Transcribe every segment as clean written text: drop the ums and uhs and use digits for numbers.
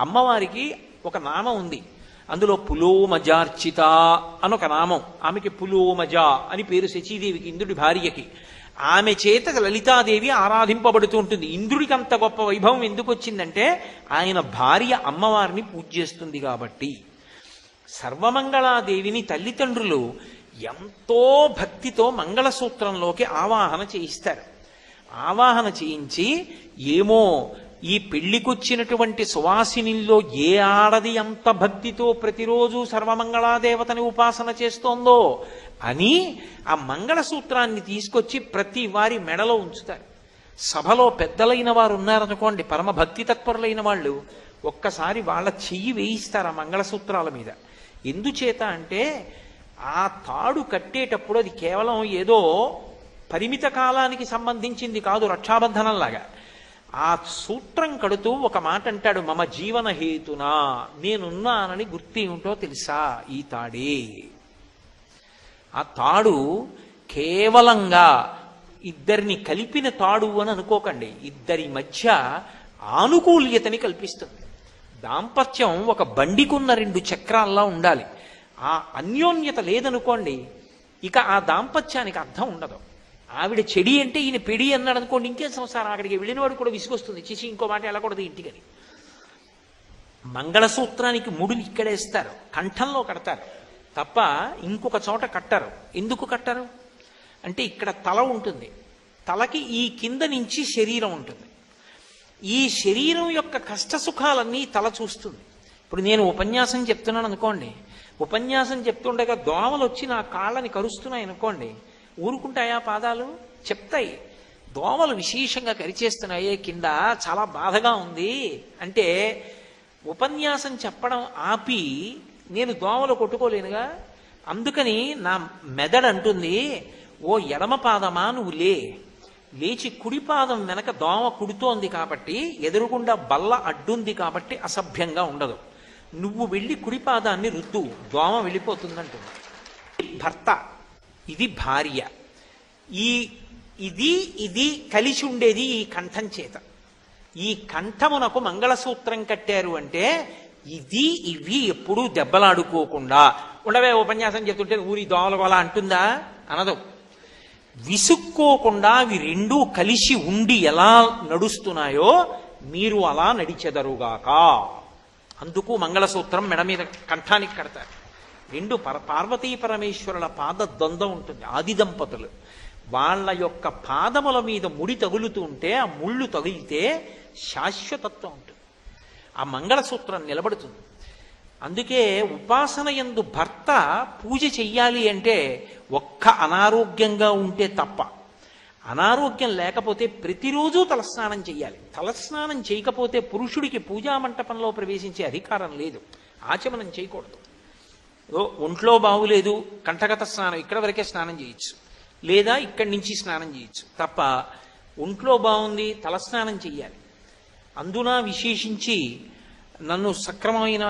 అమ్మవారికి ఒక నామం ఉంది, అందులో పులోమజార్చిత అని ఒక నామం. ఆమెకి పులోమజ అని పేరు, శచీదేవికి, ఇంద్రుడి భార్యకి. ఆమె చేత లలితాదేవి ఆరాధింపబడుతూ ఉంటుంది. ఇంద్రుడికి అంత గొప్ప వైభవం ఎందుకు వచ్చిందంటే ఆయన భార్య అమ్మవారిని పూజ చేస్తుంది కాబట్టి. సర్వమంగళాదేవిని తల్లిదండ్రులు ఎంతో భక్తితో మంగళసూత్రంలోకి ఆవాహన చేయిస్తారు. ఆవాహన చేయించి, ఏమో ఈ పెళ్లికొచ్చినటువంటి సువాసినిల్లో ఏ ఆడది అంత భక్తితో ప్రతిరోజు సర్వమంగళాదేవతని ఉపాసన చేస్తోందో అని ఆ మంగళసూత్రాన్ని తీసుకొచ్చి ప్రతి వారి మెడలో ఉంచుతారు. సభలో పెద్దలైన వారు ఉన్నారనుకోండి, పరమ భక్తి తత్పరులైన వాళ్ళు, ఒక్కసారి వాళ్ళ చెయ్యి వేయిస్తారు ఆ మంగళసూత్రాల మీద. ఎందుచేత అంటే ఆ తాడు కట్టేటప్పుడు అది కేవలం ఏదో పరిమిత కాలానికి సంబంధించింది కాదు, రక్షాబంధనంలాగా. ఆ సూత్రం కడుతూ ఒక మాట అంటాడు, మమ జీవన హేతునా, నేనున్నానని గుర్తు ఏమిటో తెలుసా, ఈ తాడే. ఆ తాడు కేవలంగా ఇద్దరిని కలిపిన తాడు అని అనుకోకండి, ఇద్దరి మధ్య ఆనుకూల్యతని కల్పిస్తుంది. దాంపత్యం ఒక బండికున్న 2 చక్రాల్లా ఉండాలి. ఆ అన్యోన్యత లేదనుకోండి, ఇక ఆ దాంపత్యానికి అర్థం ఉండదు. ఆవిడ చెడి అంటే ఈయన పెడి అన్నాడు అనుకోండి, ఇంకేం సంసారం, అక్కడికి వెళ్ళినవాడు కూడా విసుగొస్తుంది, చిచి ఇంకో మాట వెళ్ళకూడదు ఇంటికని. మంగళసూత్రానికి ముడులు ఇక్కడేస్తారు, కంఠంలో కడతారు తప్ప ఇంకొక చోట కట్టరు. ఎందుకు కట్టరు అంటే ఇక్కడ తల ఉంటుంది, తలకి ఈ కింద నుంచి శరీరం ఉంటుంది. ఈ శరీరం యొక్క కష్టసుఖాలన్నీ తల చూస్తుంది. ఇప్పుడు నేను ఉపన్యాసం చెప్తున్నాను అనుకోండి, ఉపన్యాసం చెప్తుండగా దోమలు వచ్చి నా కాళ్ళని కరుస్తున్నాయి అనుకోండి, ఊరుకుంటాయా పాదాలు? చెప్తాయి. దోమలు విశేషంగా కరిచేస్తున్నాయే కింద, చాలా బాధగా ఉంది అంటే ఉపన్యాసం చెప్పడం ఆపి నేను దోమలు కొట్టుకోలేనుగా. అందుకని నా మెదడు అంటుంది, ఓ ఎడమ పాదమా నువ్వు లేచి కుడి పాదం వెనక దోమ కుడుతోంది కాబట్టి, ఎదురుగుండా బల్ల అడ్డుంది కాబట్టి అసభ్యంగా ఉండదు, నువ్వు వెళ్ళి కుడి పాదాన్ని రుద్దు, దోమ వెళ్ళిపోతుందంటుంది. భర్త, ఇది భార్య. ఇది కలిసి ఉండేది ఈ కంఠం చేత. ఈ కంఠమునకు మంగళసూత్రం కట్టారు అంటే ఇవి ఎప్పుడూ దెబ్బలాడుకోకుండా ఉండవే. ఉపన్యాసం చెప్తుంటే ఊరి దోమల గోల అంటుందా? అనదు. విసుక్కోకుండా అవి రెండూ కలిసి ఉండి ఎలా నడుస్తున్నాయో మీరు అలా నడిచెదరుగాక. అందుకు మంగళసూత్రం మెడ మీద కంఠానికి కడతారు. 2 పార్వతీ పరమేశ్వరుల పాద ద్వంద్వం ఉంటుంది. ఆది దంపతులు వాళ్ళ యొక్క పాదముల మీద ముడి తగులుతూ ఉంటే ఆ ముళ్ళు తగిలితే శాశ్వతత్వం ఉంటుంది, ఆ మంగళసూత్రం నిలబడుతుంది. అందుకే ఉపాసన యందు భర్త పూజ చెయ్యాలి అంటే ఒక్క అనారోగ్యంగా ఉంటే తప్ప, అనారోగ్యం లేకపోతే ప్రతిరోజు తలస్నానం చెయ్యాలి. తలస్నానం చేయకపోతే పురుషుడికి పూజా మంటపంలో ప్రవేశించే అధికారం లేదు, ఆచమనం చేయకూడదు. ఒంట్లో బాగులేదు, కంఠగత స్నానం ఇక్కడ వరకే స్నానం చేయొచ్చు, లేదా ఇక్కడి నుంచి స్నానం చేయొచ్చు తప్ప ఒంట్లో బాగుంది తలస్నానం చెయ్యాలి. అందున విశేషించి నన్ను సక్రమమైన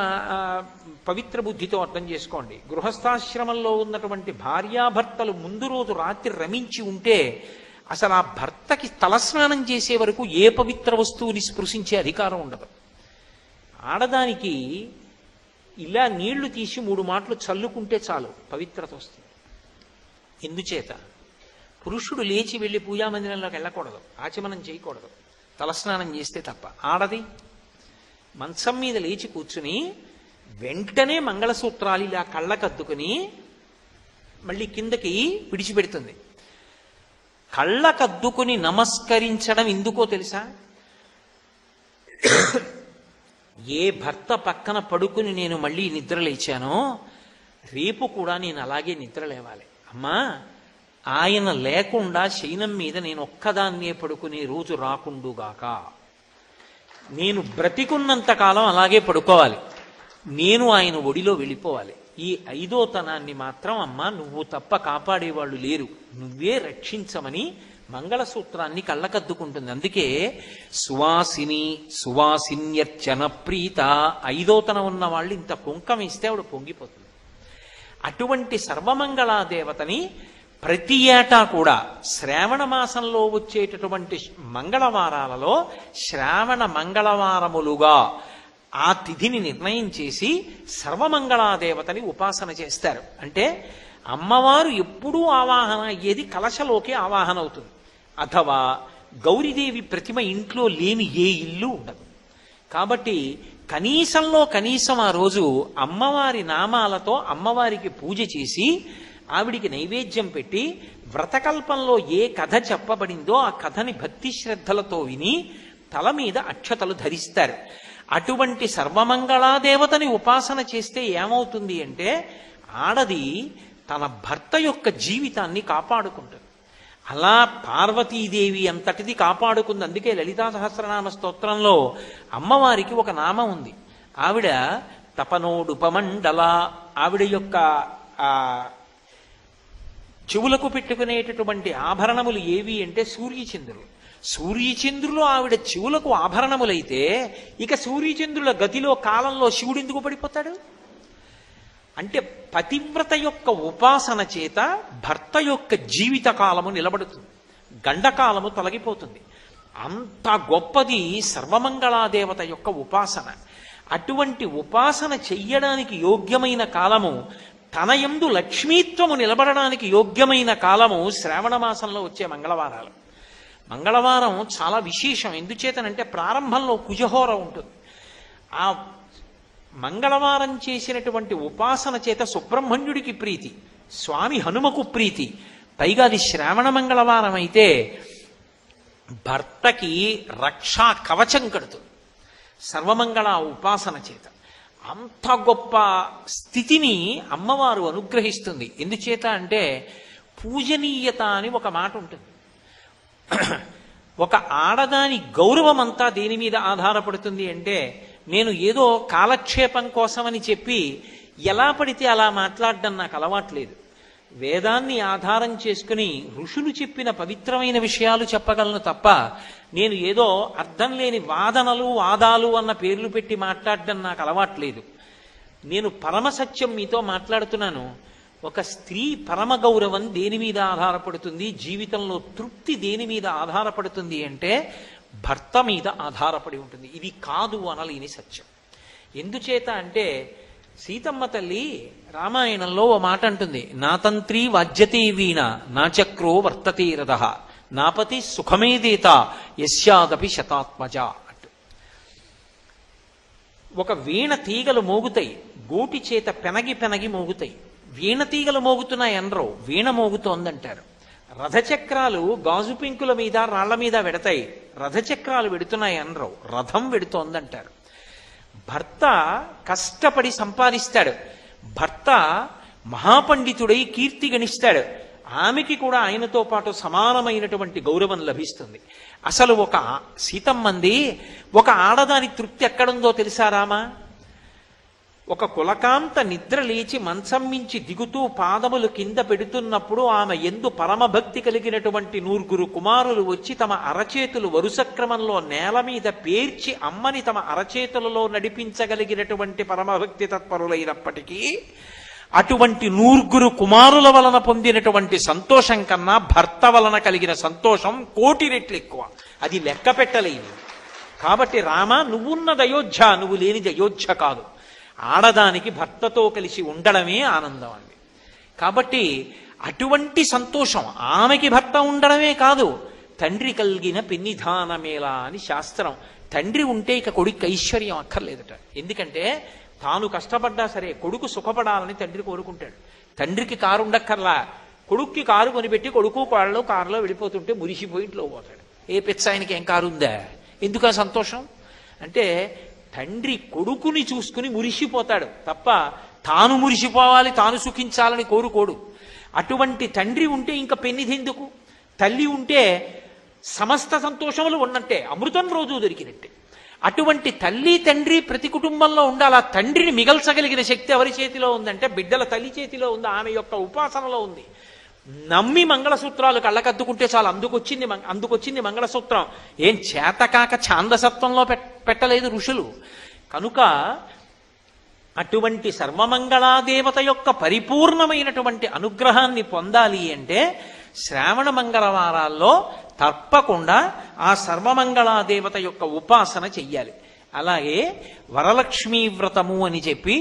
పవిత్ర బుద్ధితో అర్థం చేసుకోండి. గృహస్థాశ్రమంలో ఉన్నటువంటి భార్యాభర్తలు ముందు రోజు రాత్రి రమించి ఉంటే అసలు ఆ భర్తకి తలస్నానం చేసే వరకు ఏ పవిత్ర వస్తువుని స్పృశించే అధికారం ఉండదు. ఆడదానికి ఇలా నీళ్లు తీసి 3 మాటలు చల్లుకుంటే చాలు, పవిత్రత వస్తుంది. ఎందుచేత పురుషుడు లేచి వెళ్ళి పూజామందిరంలోకి వెళ్ళకూడదు, ఆచమనం చేయకూడదు, తలస్నానం చేస్తే తప్ప. ఆడది మంచం మీద లేచి కూర్చుని వెంటనే మంగళసూత్రాలు ఇలా కళ్ళకద్దుకుని మళ్ళీ కిందకి విడిచిపెడుతుంది. కళ్ళకద్దుకుని నమస్కరించడం ఎందుకో తెలుసా? ఏ భర్త పక్కన పడుకుని నేను మళ్ళీ నిద్ర లేచానో రేపు కూడా నేను అలాగే నిద్ర లేవాలి. అమ్మా, ఆయన లేకుండా శయనం మీద నేను ఒక్కదాన్నే పడుకునే రోజు రాకుండుగాక. నేను బ్రతికున్నంతకాలం అలాగే పడుకోవాలి, నేను ఆయన ఒడిలో వెళ్ళిపోవాలి. ఈ 5వ తనాన్ని మాత్రం అమ్మా నువ్వు తప్ప కాపాడేవాళ్ళు లేరు, నువ్వే రక్షించమని మంగళసూత్రాన్ని కళ్ళకద్దుకుంటుంది. అందుకే సువాసిని సువాసిన్యర్చన ప్రీత, 5వ తనం ఉన్న వాళ్ళు ఇంత కుంకం ఇస్తే ఆవిడ పొంగిపోతుంది. అటువంటి సర్వమంగళాదేవతని ప్రతి ఏటా కూడా శ్రావణ మాసంలో వచ్చేటటువంటి మంగళవారాలలో శ్రావణ మంగళవారములుగా ఆ తిథిని నిర్ణయం చేసి సర్వమంగళాదేవతని ఉపాసన చేస్తారు. అంటే అమ్మవారు ఎప్పుడూ ఆవాహన అయ్యేది కలశలోకి ఆవాహన అవుతుంది. అథవా గౌరీదేవి ప్రతిమ ఇంట్లో లేని ఏ ఇల్లు ఉండదు. కాబట్టి కనీసంలో కనీసం ఆ రోజు అమ్మవారి నామాలతో అమ్మవారికి పూజ చేసి ఆవిడికి నైవేద్యం పెట్టి వ్రతకల్పంలో ఏ కథ చెప్పబడిందో ఆ కథని భక్తి శ్రద్ధలతో విని తల మీద అక్షతలు ధరిస్తారు. అటువంటి సర్వమంగళాదేవతని ఉపాసన చేస్తే ఏమవుతుంది అంటే ఆడది తన భర్త యొక్క జీవితాన్ని కాపాడుకుంటుంది. అలా పార్వతీదేవి అంతటిది కాపాడుకుంది. అందుకే లలితా సహస్రనామ స్తోత్రంలో అమ్మవారికి ఒక నామం ఉంది. ఆవిడ తపనోడుపమండల. ఆవిడ యొక్క చెవులకు పెట్టుకునేటటువంటి ఆభరణములు ఏవి అంటే సూర్యచంద్రులు. సూర్యచంద్రులు ఆవిడ చెవులకు ఆభరణములైతే ఇక సూర్యచంద్రుల గతిలో కాలంలో శివుడు ఎందుకు పడిపోతాడు? అంటే పతివ్రత యొక్క ఉపాసన చేత భర్త యొక్క జీవిత కాలము నిలబడుతుంది, గండకాలము తొలగిపోతుంది. అంత గొప్పది సర్వమంగళాదేవత యొక్క ఉపాసన. అటువంటి ఉపాసన చెయ్యడానికి యోగ్యమైన కాలము, తన యందు లక్ష్మీత్వము నిలబడడానికి యోగ్యమైన కాలము శ్రావణ మాసంలో వచ్చే మంగళవారాలు. మంగళవారం చాలా విశేషం. ఎందుచేతనంటే ప్రారంభంలో కుజహోర ఉంటుంది. ఆ మంగళవారం చేసినటువంటి ఉపాసన చేత సుబ్రహ్మణ్యుడికి ప్రీతి, స్వామి హనుమకు ప్రీతి. పైగా అది శ్రావణ మంగళవారం అయితే భర్తకి రక్షా కవచం కడుతుంది సర్వమంగళ ఉపాసన చేత. అంత గొప్ప స్థితిని అమ్మవారు అనుగ్రహిస్తుంది. ఎందుచేత అంటే పూజనీయత అని ఒక మాట ఉంటుంది. ఒక ఆడదాని గౌరవం అంతా దేని మీద ఆధారపడుతుంది అంటే నేను ఏదో కాలక్షేపం కోసమని చెప్పి ఎలా పడితే అలా మాట్లాడడం నాకు అలవాట్లేదు. వేదాన్ని ఆధారం చేసుకుని ఋషులు చెప్పిన పవిత్రమైన విషయాలు చెప్పగలను తప్ప నేను ఏదో అర్థం లేని వాదనలు వాదాలు అన్న పేర్లు పెట్టి మాట్లాడడం నాకు అలవాట్లేదు. నేను పరమసత్యం మీతో మాట్లాడుతున్నాను. ఒక స్త్రీ పరమ గౌరవం దేని మీద ఆధారపడుతుంది, జీవితంలో తృప్తి దేని మీద ఆధారపడుతుంది అంటే భర్త మీద ఆధారపడి ఉంటుంది. ఇది కాదు అనలేని సత్యం. ఎందుచేత అంటే సీతమ్మ తల్లి రామాయణంలో ఓ మాట అంటుంది, నా తంత్రి వాద్యతే వీణ నా చక్రో వర్తతే రథః నాపతి సుఖమేదేత యస్యాదపి శతాత్మజ అంటూ. ఒక వీణ తీగలు మోగుతాయి, గోటి చేత పెనగి పెనగి మోగుతాయి. వీణ తీగలు మోగుతున్నాయి అనరు, వీణ మోగుతోందంటారు. రథచక్రాలు గాజు పెంకుల మీద రాళ్ల మీద వెడతాయి, రథచక్రాలు వెడుతున్నాయి అనరు, రథం వెడుతోందంటారు. భర్త కష్టపడి సంపాదిస్తాడు, భర్త మహాపండితుడై కీర్తి గణిస్తాడు, ఆమెకి కూడా ఆయనతో పాటు సమానమైనటువంటి గౌరవం లభిస్తుంది. అసలు ఒక సీతమ్మంది ఒక ఆడదాని తృప్తి ఎక్కడుందో తెలుసా రామా? ఒక కులకాంత నిద్ర లేచి మంచం మించి దిగుతూ పాదములు కింద పెడుతున్నప్పుడు ఆమె ఎందు పరమభక్తి కలిగినటువంటి 9 కుమారులు వచ్చి తమ అరచేతులు వరుస క్రమంలో నేల మీద పేర్చి అమ్మని తమ అరచేతులలో నడిపించగలిగినటువంటి పరమభక్తి తత్పరులైనప్పటికీ అటువంటి 9 కుమారుల వలన పొందినటువంటి సంతోషం కన్నా భర్త వలన కలిగిన సంతోషం 1,000,000 రెట్లు ఎక్కువ. అది లెక్క పెట్టలేదు. కాబట్టి రామ, నువ్వున్నది అయోధ్య, నువ్వు లేనిది అయోధ్య కాదు. ఆడదానికి భర్తతో కలిసి ఉండడమే ఆనందం అండి. కాబట్టి అటువంటి సంతోషం ఆమెకి భర్త ఉండడమే కాదు, తండ్రి కలిగిన పెన్నిధానమేలా అని శాస్త్రం. తండ్రి ఉంటే ఇక కొడుకు ఐశ్వర్యం అక్కర్లేదట. ఎందుకంటే తాను కష్టపడ్డా సరే కొడుకు సుఖపడాలని తండ్రి కోరుకుంటాడు. తండ్రికి కారు ఉండక్కర్లా, కొడుక్కి కారు కొనిపెట్టి కొడుకు కారులో కారులో వెళ్ళిపోతుంటే మురిసిపోయి ఇంట్లో పోతాడు. ఏ పిచ్చ ఆయనకి ఏం కారు ఉందా? ఎందుకు ఆ సంతోషం అంటే తండ్రి కొడుకుని చూసుకుని మురిసిపోతాడు తప్ప తాను మురిసిపోవాలి, తాను సుఖించాలని కోరుకోడు. అటువంటి తండ్రి ఉంటే ఇంకా పెన్నిధి ఎందుకు? తల్లి ఉంటే సమస్త సంతోషములు ఉన్నట్టే, అమృతం రోజు దొరికినట్టే. అటువంటి తల్లి తండ్రి ప్రతి కుటుంబంలో ఉండాలి. ఆ తండ్రిని మిగల్చగలిగిన శక్తి ఎవరి చేతిలో ఉందంటే బిడ్డల తల్లి చేతిలో ఉంది, ఆమె యొక్క ఉపాసనలో ఉంది. నమ్మి మంగళసూత్రాలు కళ్ళకద్దుకుంటే చాలు, అందుకొచ్చింది మంగళసూత్రం. ఏం చేతకాక ఛాందసత్వంలో పెట్టలేదు ఋషులు. కనుక అటువంటి సర్వమంగళాదేవత యొక్క పరిపూర్ణమైనటువంటి అనుగ్రహాన్ని పొందాలి అంటే శ్రావణ మంగళవారాల్లో తప్పకుండా ఆ సర్వమంగళాదేవత యొక్క ఉపాసన చెయ్యాలి. అలాగే వరలక్ష్మీ వ్రతము అని చెప్పి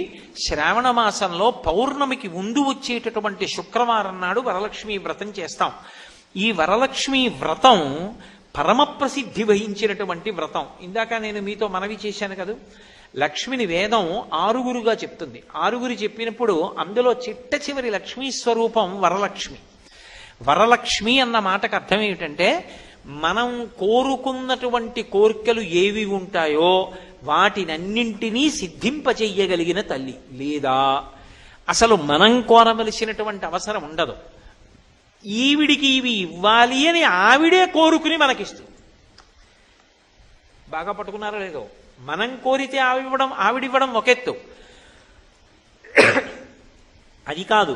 శ్రావణ మాసంలో పౌర్ణమికి ముందు వచ్చేటటువంటి శుక్రవారం నాడు వరలక్ష్మీ వ్రతం చేస్తాం. ఈ వరలక్ష్మీ వ్రతం పరమ ప్రసిద్ధి వహించినటువంటి వ్రతం. ఇందాక నేను మీతో మనవి చేశాను కదా, లక్ష్మిని వేదం ఆరుగురుగా చెప్తుంది. ఆరుగురు చెప్పినప్పుడు అందులో చిట్ట చివరి లక్ష్మీ స్వరూపం వరలక్ష్మి. వరలక్ష్మి అన్న మాటకు అర్థం ఏమిటంటే, మనం కోరుకున్నటువంటి కోరికలు ఏవి ఉంటాయో వాటినన్నింటినీ సిద్ధింపచెయ్యగలిగిన తల్లి. లేదా అసలు మనం కోరవలసినటువంటి అవసరం ఉండదు. ఈవిడికి ఇవి ఇవ్వాలి అని ఆవిడే కోరుకుని మనకిస్తుంది. బాగా పట్టుకున్నారో లేదో, మనం కోరితే ఆవిడివ్వడం ఒక ఎత్తు. అది కాదు,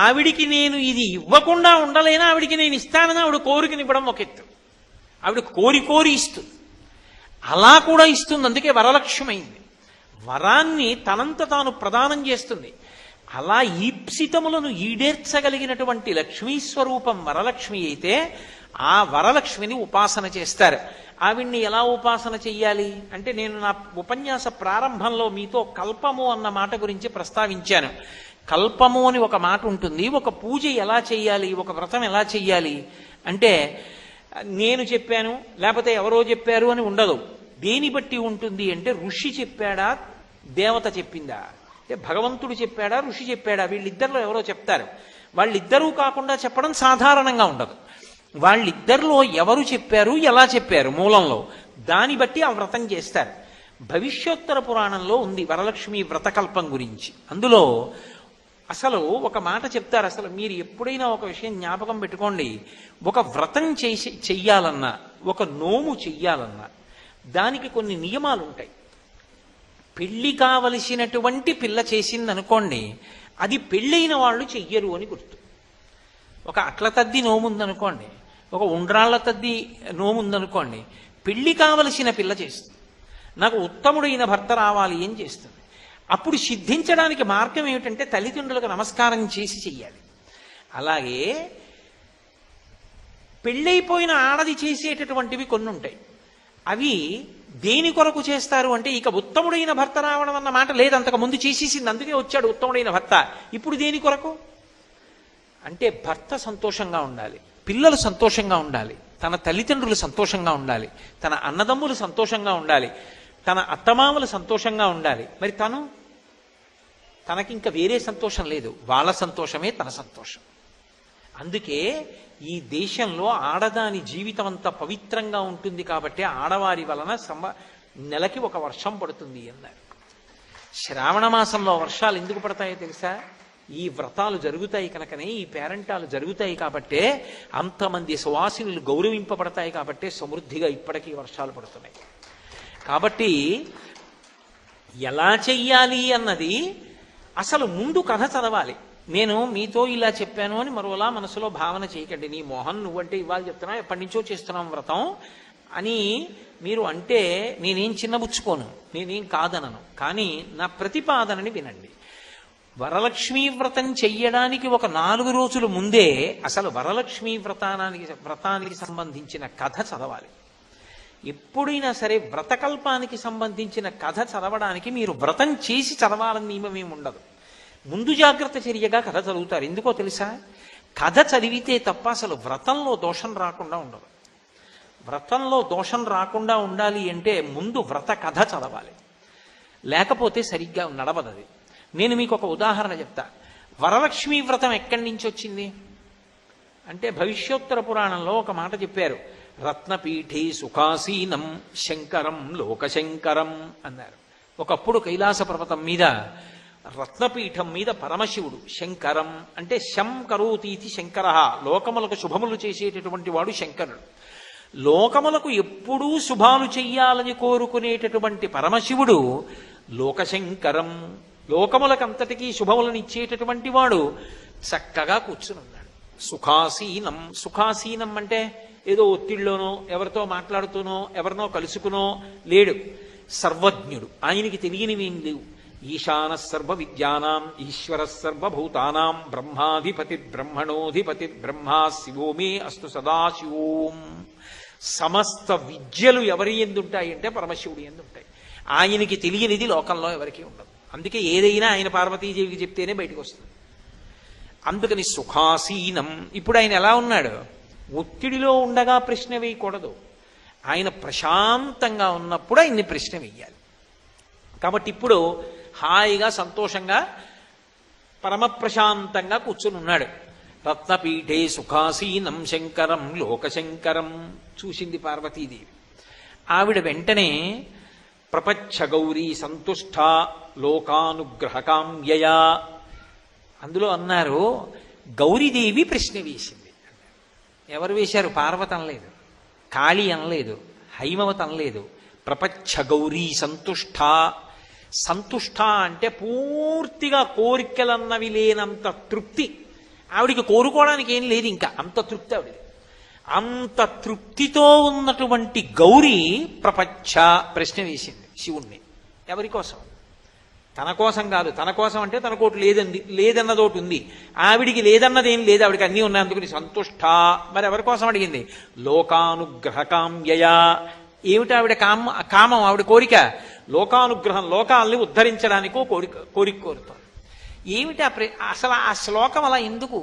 ఆవిడికి నేను ఇది ఇవ్వకుండా ఉండలేనా, ఆవిడికి నేను ఇస్తానని ఆవిడ కోరికనివ్వడం ఒక ఎత్తు. ఆవిడ కోరి కోరి ఇస్తుంది, అలా కూడా ఇస్తుంది. అందుకే వరలక్ష్యమైంది. వరాన్ని తనంత తాను ప్రదానం చేస్తుంది. అలా ఈప్సితములను ఈడేర్చగలిగినటువంటి లక్ష్మీ స్వరూపం వరలక్ష్మి అయితే ఆ వరలక్ష్మిని ఉపాసన చేస్తారు. ఆవిడ్ని ఎలా ఉపాసన చెయ్యాలి అంటే, నేను నా ఉపన్యాస ప్రారంభంలో మీతో కల్పము అన్న మాట గురించి ప్రస్తావించాను. కల్పము అని ఒక మాట ఉంటుంది. ఒక పూజ ఎలా చెయ్యాలి, ఒక వ్రతం ఎలా చెయ్యాలి అంటే, నేను చెప్పాను లేకపోతే ఎవరో చెప్పారు అని ఉండదు. దేని బట్టి ఉంటుంది అంటే, ఋషి చెప్పాడా దేవత చెప్పిందా, అంటే భగవంతుడు చెప్పాడా ఋషి చెప్పాడా, వీళ్ళిద్దరిలో ఎవరో చెప్తారు. వాళ్ళిద్దరూ కాకుండా చెప్పడం సాధారణంగా ఉండదు. వాళ్ళిద్దరిలో ఎవరు చెప్పారు ఎలా చెప్పారు మూలంలో, దాన్ని బట్టి ఆ వ్రతం చేస్తారు. భవిష్యోత్తర పురాణంలో ఉంది వరలక్ష్మి వ్రతకల్పం గురించి. అందులో అసలు ఒక మాట చెప్తారు. అసలు మీరు ఎప్పుడైనా ఒక విషయం జ్ఞాపకం పెట్టుకోండి, ఒక వ్రతం చెయ్యాలన్నా ఒక నోము చెయ్యాలన్నా దానికి కొన్ని నియమాలు ఉంటాయి. పెళ్లి కావలసినటువంటి పిల్ల చేసిందనుకోండి, అది పెళ్ళైన వాళ్ళు చెయ్యరు అని గుర్తు. ఒక అట్ల తద్ది నోముందనుకోండి, ఒక ఉండ్రాళ్ల తద్ది నోముందనుకోండి, పెళ్లి కావలసిన పిల్ల చేస్తుంది. నాకు ఉత్తముడైన భర్త రావాలి అని చేస్తుంది. అప్పుడు సిద్ధించడానికి మార్గం ఏమిటంటే తల్లిదండ్రులకు నమస్కారం చేసి చెయ్యాలి. అలాగే పెళ్ళైపోయిన ఆడది చేసేటటువంటివి కొన్ని ఉంటాయి. అవి దేని కొరకు చేస్తారు అంటే, ఇక ఉత్తముడైన భర్త రావడం అన్న మాట లేదు, అంతకు ముందు చేసేసింది, అందుకే వచ్చాడు ఉత్తముడైన భర్త. ఇప్పుడు దేని కొరకు అంటే, భర్త సంతోషంగా ఉండాలి, పిల్లలు సంతోషంగా ఉండాలి, తన తల్లిదండ్రులు సంతోషంగా ఉండాలి, తన అన్నదమ్ములు సంతోషంగా ఉండాలి, తన అత్తమామలు సంతోషంగా ఉండాలి. మరి తనకింక వేరే సంతోషం లేదు, వాళ్ళ సంతోషమే తన సంతోషం. అందుకే ఈ దేశంలో ఆడదాని జీవితం అంతా పవిత్రంగా ఉంటుంది కాబట్టి ఆడవారి వలన నెలకి ఒక వర్షం పడుతుంది అన్నారు. శ్రావణ మాసంలో వర్షాలు ఎందుకు పడతాయో తెలుసా? ఈ వ్రతాలు జరుగుతాయి కనుకనే, ఈ పేరంటాలు జరుగుతాయి కాబట్టే, అంతమంది సువాసినులు గౌరవింపబడతాయి కాబట్టే సమృద్ధిగా ఇప్పటికీ వర్షాలు పడుతున్నాయి. కాబట్టి ఎలా చెయ్యాలి అన్నది అసలు ముందు కథ చదవాలి. నేను మీతో ఇలా చెప్పాను అని మరోలా మనసులో భావన చేయకండి. నీ మోహన్ నువ్వంటే ఇవాళ చెప్తున్నా, ఎప్పటి నుంచో చేస్తున్నాం వ్రతం అని మీరు అంటే నేనేం చిన్నబుచ్చుకోను, నేనేం కాదనను. కానీ నా ప్రతిపాదనని వినండి. వరలక్ష్మీ వ్రతం చెయ్యడానికి ఒక 4 రోజుల ముందే అసలు వరలక్ష్మీ వ్రతానికి సంబంధించిన కథ చదవాలి. ఎప్పుడైనా సరే వ్రతకల్పానికి సంబంధించిన కథ చదవడానికి మీరు వ్రతం చేసి చదవాలని నియమం ఏమి ఉండదు. ముందు జాగ్రత్త చర్యగా కథ చదువుతారు. ఎందుకో తెలుసా? కథ చదివితే తప్ప అసలు వ్రతంలో దోషం రాకుండా ఉండదు. వ్రతంలో దోషం రాకుండా ఉండాలి అంటే ముందు వ్రత కథ చదవాలి, లేకపోతే సరిగ్గా నడవదది. నేను మీకు ఒక ఉదాహరణ చెప్తా. వరలక్ష్మీ వ్రతం ఎక్కడి నుంచి వచ్చింది అంటే, భవిష్యోత్తర పురాణంలో ఒక మాట చెప్పారు. రత్నపీఠే సుఖాసీనం శంకరం లోకశంకరం అన్నారు. ఒకప్పుడు కైలాస పర్వతం మీద రత్నపీఠం మీద పరమశివుడు, శంకరం అంటే శం కరోతీతి శంకర, లోకములకు శుభములు చేసేటటువంటి వాడు శంకరుడు. లోకములకు ఎప్పుడూ శుభాలు చెయ్యాలని కోరుకునేటటువంటి పరమశివుడు లోకశంకరం, లోకములకంతటికీ శుభములను ఇచ్చేటటువంటి వాడు చక్కగా కూర్చునున్నాడు. సుఖాసీనం, సుఖాసీనం అంటే ఏదో ఒత్తిడిలోనో ఎవరితో మాట్లాడుతూనో ఎవరినో కలుసుకునో లేడు. సర్వజ్ఞుడు, ఆయనకి తెలియనివేం లేవు. ఈశాన సర్వ విద్యానాం ఈశ్వర సర్వభూతానాం బ్రహ్మాధిపతి బ్రహ్మణోధిపతి బ్రహ్మా శివో మే అస్తు సదాశివోం. సమస్త విద్యలు ఎవరి ఎందుంటాయంటే పరమశివుడి ఎందుంటాయి. ఆయనకి తెలియనిది లోకంలో ఎవరికీ ఉండదు. అందుకే ఏదైనా ఆయన పార్వతీదేవికి చెప్తేనే బయటకు వస్తుంది. అందుకని సుఖాసీనం. ఇప్పుడు ఆయన ఎలా ఉన్నాడు? ఒత్తిడిలో ఉండగా ప్రశ్న వేయకూడదు. ఆయన ప్రశాంతంగా ఉన్నప్పుడు ఆయన్ని ప్రశ్న వేయాలి. కాబట్టి ఇప్పుడు హాయిగా సంతోషంగా పరమ ప్రశాంతంగా కూర్చుని ఉన్నాడు. రత్నపీఠే సుఖాసీనం శంకరం లోకశంకరం చూసింది పార్వతీదేవి. ఆవిడ వెంటనే ప్రపచ్చ గౌరీ సంతుష్ట లోకానుగ్రహకామ్యయా. అందులో అన్నారు గౌరీదేవి ప్రశ్న వేసింది. ఎవరు వేశారు? పార్వతి అనలేదు, కాళీ అనలేదు, హైమవతి అనలేదు. ప్రపచ్చ గౌరీ సంతుష్ట. సంతుష్ట అంటే పూర్తిగా కోరికలన్నవి లేనంత తృప్తి. ఆవిడికి కోరుకోవడానికి ఏం లేదు, ఇంకా అంత తృప్తి ఆవిడ. అంత తృప్తితో ఉన్నటువంటి గౌరీ ప్రపచ్చ ప్రశ్న వేసింది శివుణ్ణి. ఎవరి కోసం? తన కోసం కాదు. తన కోసం అంటే తనకోటి లేదన్నదోటి ఉంది, ఆవిడికి లేదన్నదేం లేదు, ఆవిడికి అన్నీ ఉన్నాయి. అందుకని సంతుష్ట. మరి ఎవరి కోసం అడిగింది? లోకానుగ్రహకామ్యయా. ఏమిటి ఆవిడ కామం? ఆవిడ కోరిక లోకానుగ్రహం, లోకాల్ని ఉద్ధరించడానికో కోరిక కోరుతాం. ఏమిటి అసలు ఆ శ్లోకం అలా ఎందుకు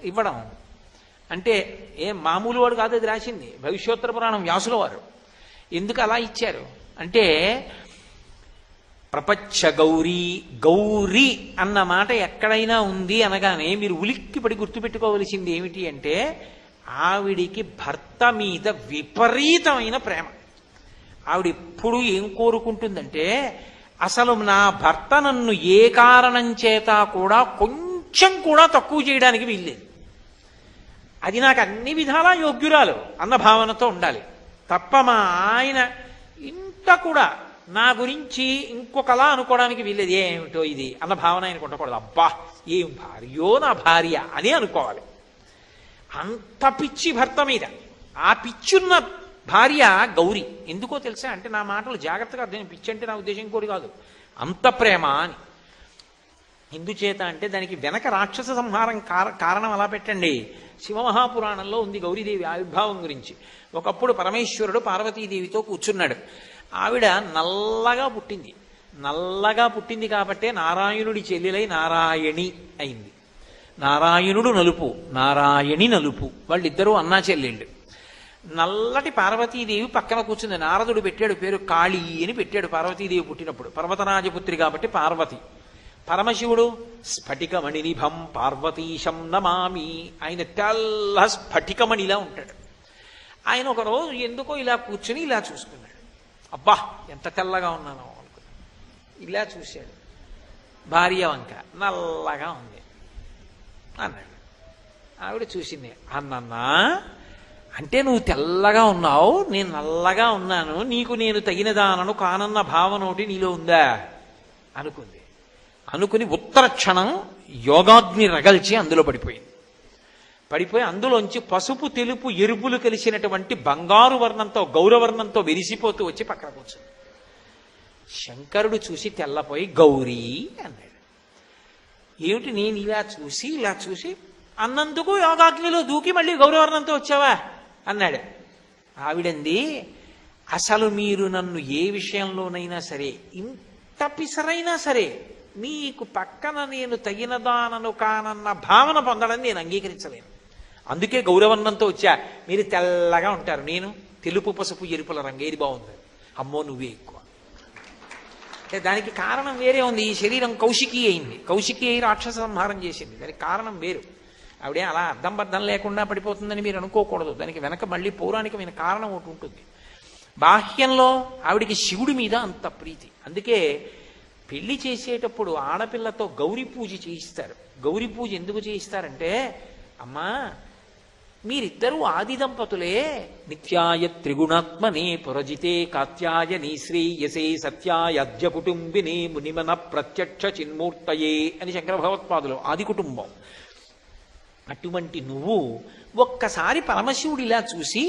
ఇవ్వడం అంటే, ఏం మామూలు వాడు కాదు అది రాసింది, భవిష్యోత్తర పురాణం వ్యాసుల వారు. ఎందుకు అలా ఇచ్చారు అంటే, ప్రపచ్చ గౌరీ. గౌరీ అన్న మాట ఎక్కడైనా ఉంది అనగానే మీరు ఉలిక్కిపడి గుర్తుపెట్టుకోవలసింది ఏమిటి అంటే, ఆవిడికి భర్త మీద విపరీతమైన ప్రేమ. ఆవిడ ఎప్పుడు ఏం కోరుకుంటుందంటే, అసలు నా భర్త నన్ను ఏ కారణం చేత కూడా కొంచెం కూడా తక్కువ చేయడానికి వీల్లేదు, అది నాకు అన్ని విధాలా యోగ్యురాలు అన్న భావనతో ఉండాలి తప్ప మా ఆయన ఇంత కూడా నా గురించి ఇంకొకలా అనుకోవడానికి వీల్లేదు. ఏమిటో ఇది అన్న భావన ఆయనకు ఉండకూడదు. అబ్బా ఏం భార్యో నా భార్య అని అనుకోవాలి. అంత పిచ్చి భర్త మీద. ఆ పిచ్చున్న భార్య గౌరీ. ఎందుకో తెలుసా అంటే, నా మాటలు జాగ్రత్తగా అర్థం. పిచ్చి అంటే నా ఉద్దేశం ఇంకోటి కాదు, అంత ప్రేమ అని. ఎందుచేత అంటే దానికి వెనక రాక్షస సంహారం కారణం అలా పెట్టండి. శివమహాపురాణంలో ఉంది గౌరీదేవి ఆవిర్భావం గురించి. ఒకప్పుడు పరమేశ్వరుడు పార్వతీదేవితో కూర్చున్నాడు. ఆవిడ నల్లగా పుట్టింది. నల్లగా పుట్టింది కాబట్టే నారాయణుడి చెల్లెలై నారాయణి అయింది. నారాయణుడు నలుపు, నారాయణి నలుపు, వాళ్ళిద్దరూ అన్నా చెల్లెళ్ళు. నల్లటి పార్వతీదేవి పక్కన కూర్చుంది. నారదుడు పెట్టాడు పేరు కాళీ అని పెట్టాడు పార్వతీదేవి పుట్టినప్పుడు. పర్వతరాజపుత్రి కాబట్టి పార్వతి. పరమశివుడు స్ఫటికమణినిభం పార్వతీశం నమామి. ఆయన తెల్ల స్ఫటికమణిలా ఉంటాడు. ఆయన ఒకరోజు ఎందుకో ఇలా కూర్చుని ఇలా చూసుకున్నాడు. అబ్బా ఎంత తెల్లగా ఉన్నానో అనుకున్నాడు. ఇలా చూశాడు, భార్య వంక నల్లగా ఉంది అన్నాడు. ఆవిడ చూసింది. అన్నన్నా అంటే నువ్వు తెల్లగా ఉన్నావు, నేను నల్లగా ఉన్నాను, నీకు నేను తగినదానను కానన్న భావన ఒకటి నీలో ఉందా అనుకుంది. అనుకుని ఉత్తర క్షణం యోగాగ్ని రగల్చి అందులో పడిపోయింది. పడిపోయి అందులోంచి పసుపు తెలుపు ఎరుపులు కలిసినటువంటి బంగారు వర్ణంతో గౌరవర్ణంతో వెలిసిపోతూ వచ్చి పక్కన కూర్చుంది. శంకరుడు చూసి తెల్లపోయి గౌరీ అన్నాడు. ఏమిటి నేను ఇలా చూసి అన్నందుకు యోగాగ్నిలో దూకి మళ్ళీ గౌరవర్ణంతో వచ్చావా అన్నాడు. ఆవిడంది, అసలు మీరు నన్ను ఏ విషయంలోనైనా సరే ఇంత పిసరైనా సరే మీకు పక్కన నేను తగినదానను కానన్న భావన పొందడం నేను అంగీకరించలేను. అందుకే గౌరవర్ణంతో వచ్చా. మీరు తెల్లగా ఉంటారు, నేను తెలుపు పసుపు ఎరుపుల రంగు, ఏది బాగుంది? అమ్మో నువ్వే ఎక్కువ. అంటే దానికి కారణం వేరే ఉంది. ఈ శరీరం కౌశికీ అయింది. కౌశికీ అయి రాక్షస సంహారం చేసింది. దానికి కారణం వేరు. ఆవిడే అలా అర్థం బద్దం లేకుండా పడిపోతుందని మీరు అనుకోకూడదు. దానికి వెనక మళ్ళీ పౌరాణికమైన కారణం ఒకటి ఉంటుంది. బాహ్యంలో ఆవిడికి శివుడి మీద అంత ప్రీతి. అందుకే పెళ్లి చేసేటప్పుడు ఆడపిల్లతో గౌరీ పూజ చేయిస్తారు. గౌరీ పూజ ఎందుకు చేయిస్తారంటే, అమ్మా మీరిద్దరూ ఆది దంపతులే, నిత్యాయ త్రిగుణాత్మనే పురజితే కాత్యాయని శ్రేయసే సత్యాయద్య కుటుంబినే మునిమన ప్రత్యక్ష చిన్మూర్తయే అని శంకర భగవత్పాదులు ఆది కుటుంబం. అటువంటి నువ్వు ఒక్కసారి పరమశివుడు ఇలా చూసి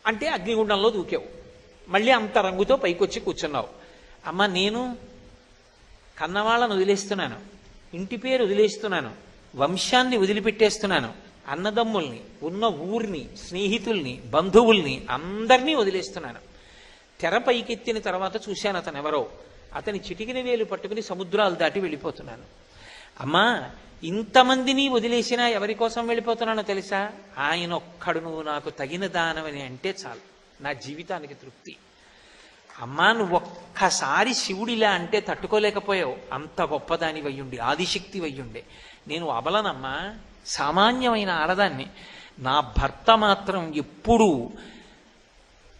అంటే అగ్నిగుండంలో దూకావు, మళ్ళీ అంత రంగుతో పైకొచ్చి కూర్చున్నావు. అమ్మ నేను కన్నవాళ్ళను వదిలేస్తున్నాను, ఇంటి పేరు వదిలేస్తున్నాను, వంశాన్ని వదిలిపెట్టేస్తున్నాను, అన్నదమ్ముల్ని, ఉన్న ఊరిని, స్నేహితుల్ని, బంధువుల్ని అందరినీ వదిలేస్తున్నాను. తెర పైకెత్తిన తర్వాత చూశాను అతను ఎవరో. అతని చిటికిన వేలు పట్టుకుని సముద్రాలు దాటి వెళ్ళిపోతున్నాను. అమ్మా, ఇంతమందిని వదిలేసినా ఎవరి కోసం వెళ్ళిపోతున్నానో తెలుసా? ఆయన ఒక్కడు నువ్వు నాకు తగిన దానవని అంటే చాలు, నా జీవితానికి తృప్తి. అమ్మా, నువ్వు ఒక్కసారి శివుడిలా అంటే తట్టుకోలేకపోయావు. అంత గొప్పదాని వయ్యుండి, ఆదిశక్తి వయ్యుండే. నేను అబలనమ్మా, సామాన్యమైన ఆడదాన్ని. నా భర్త మాత్రం ఎప్పుడూ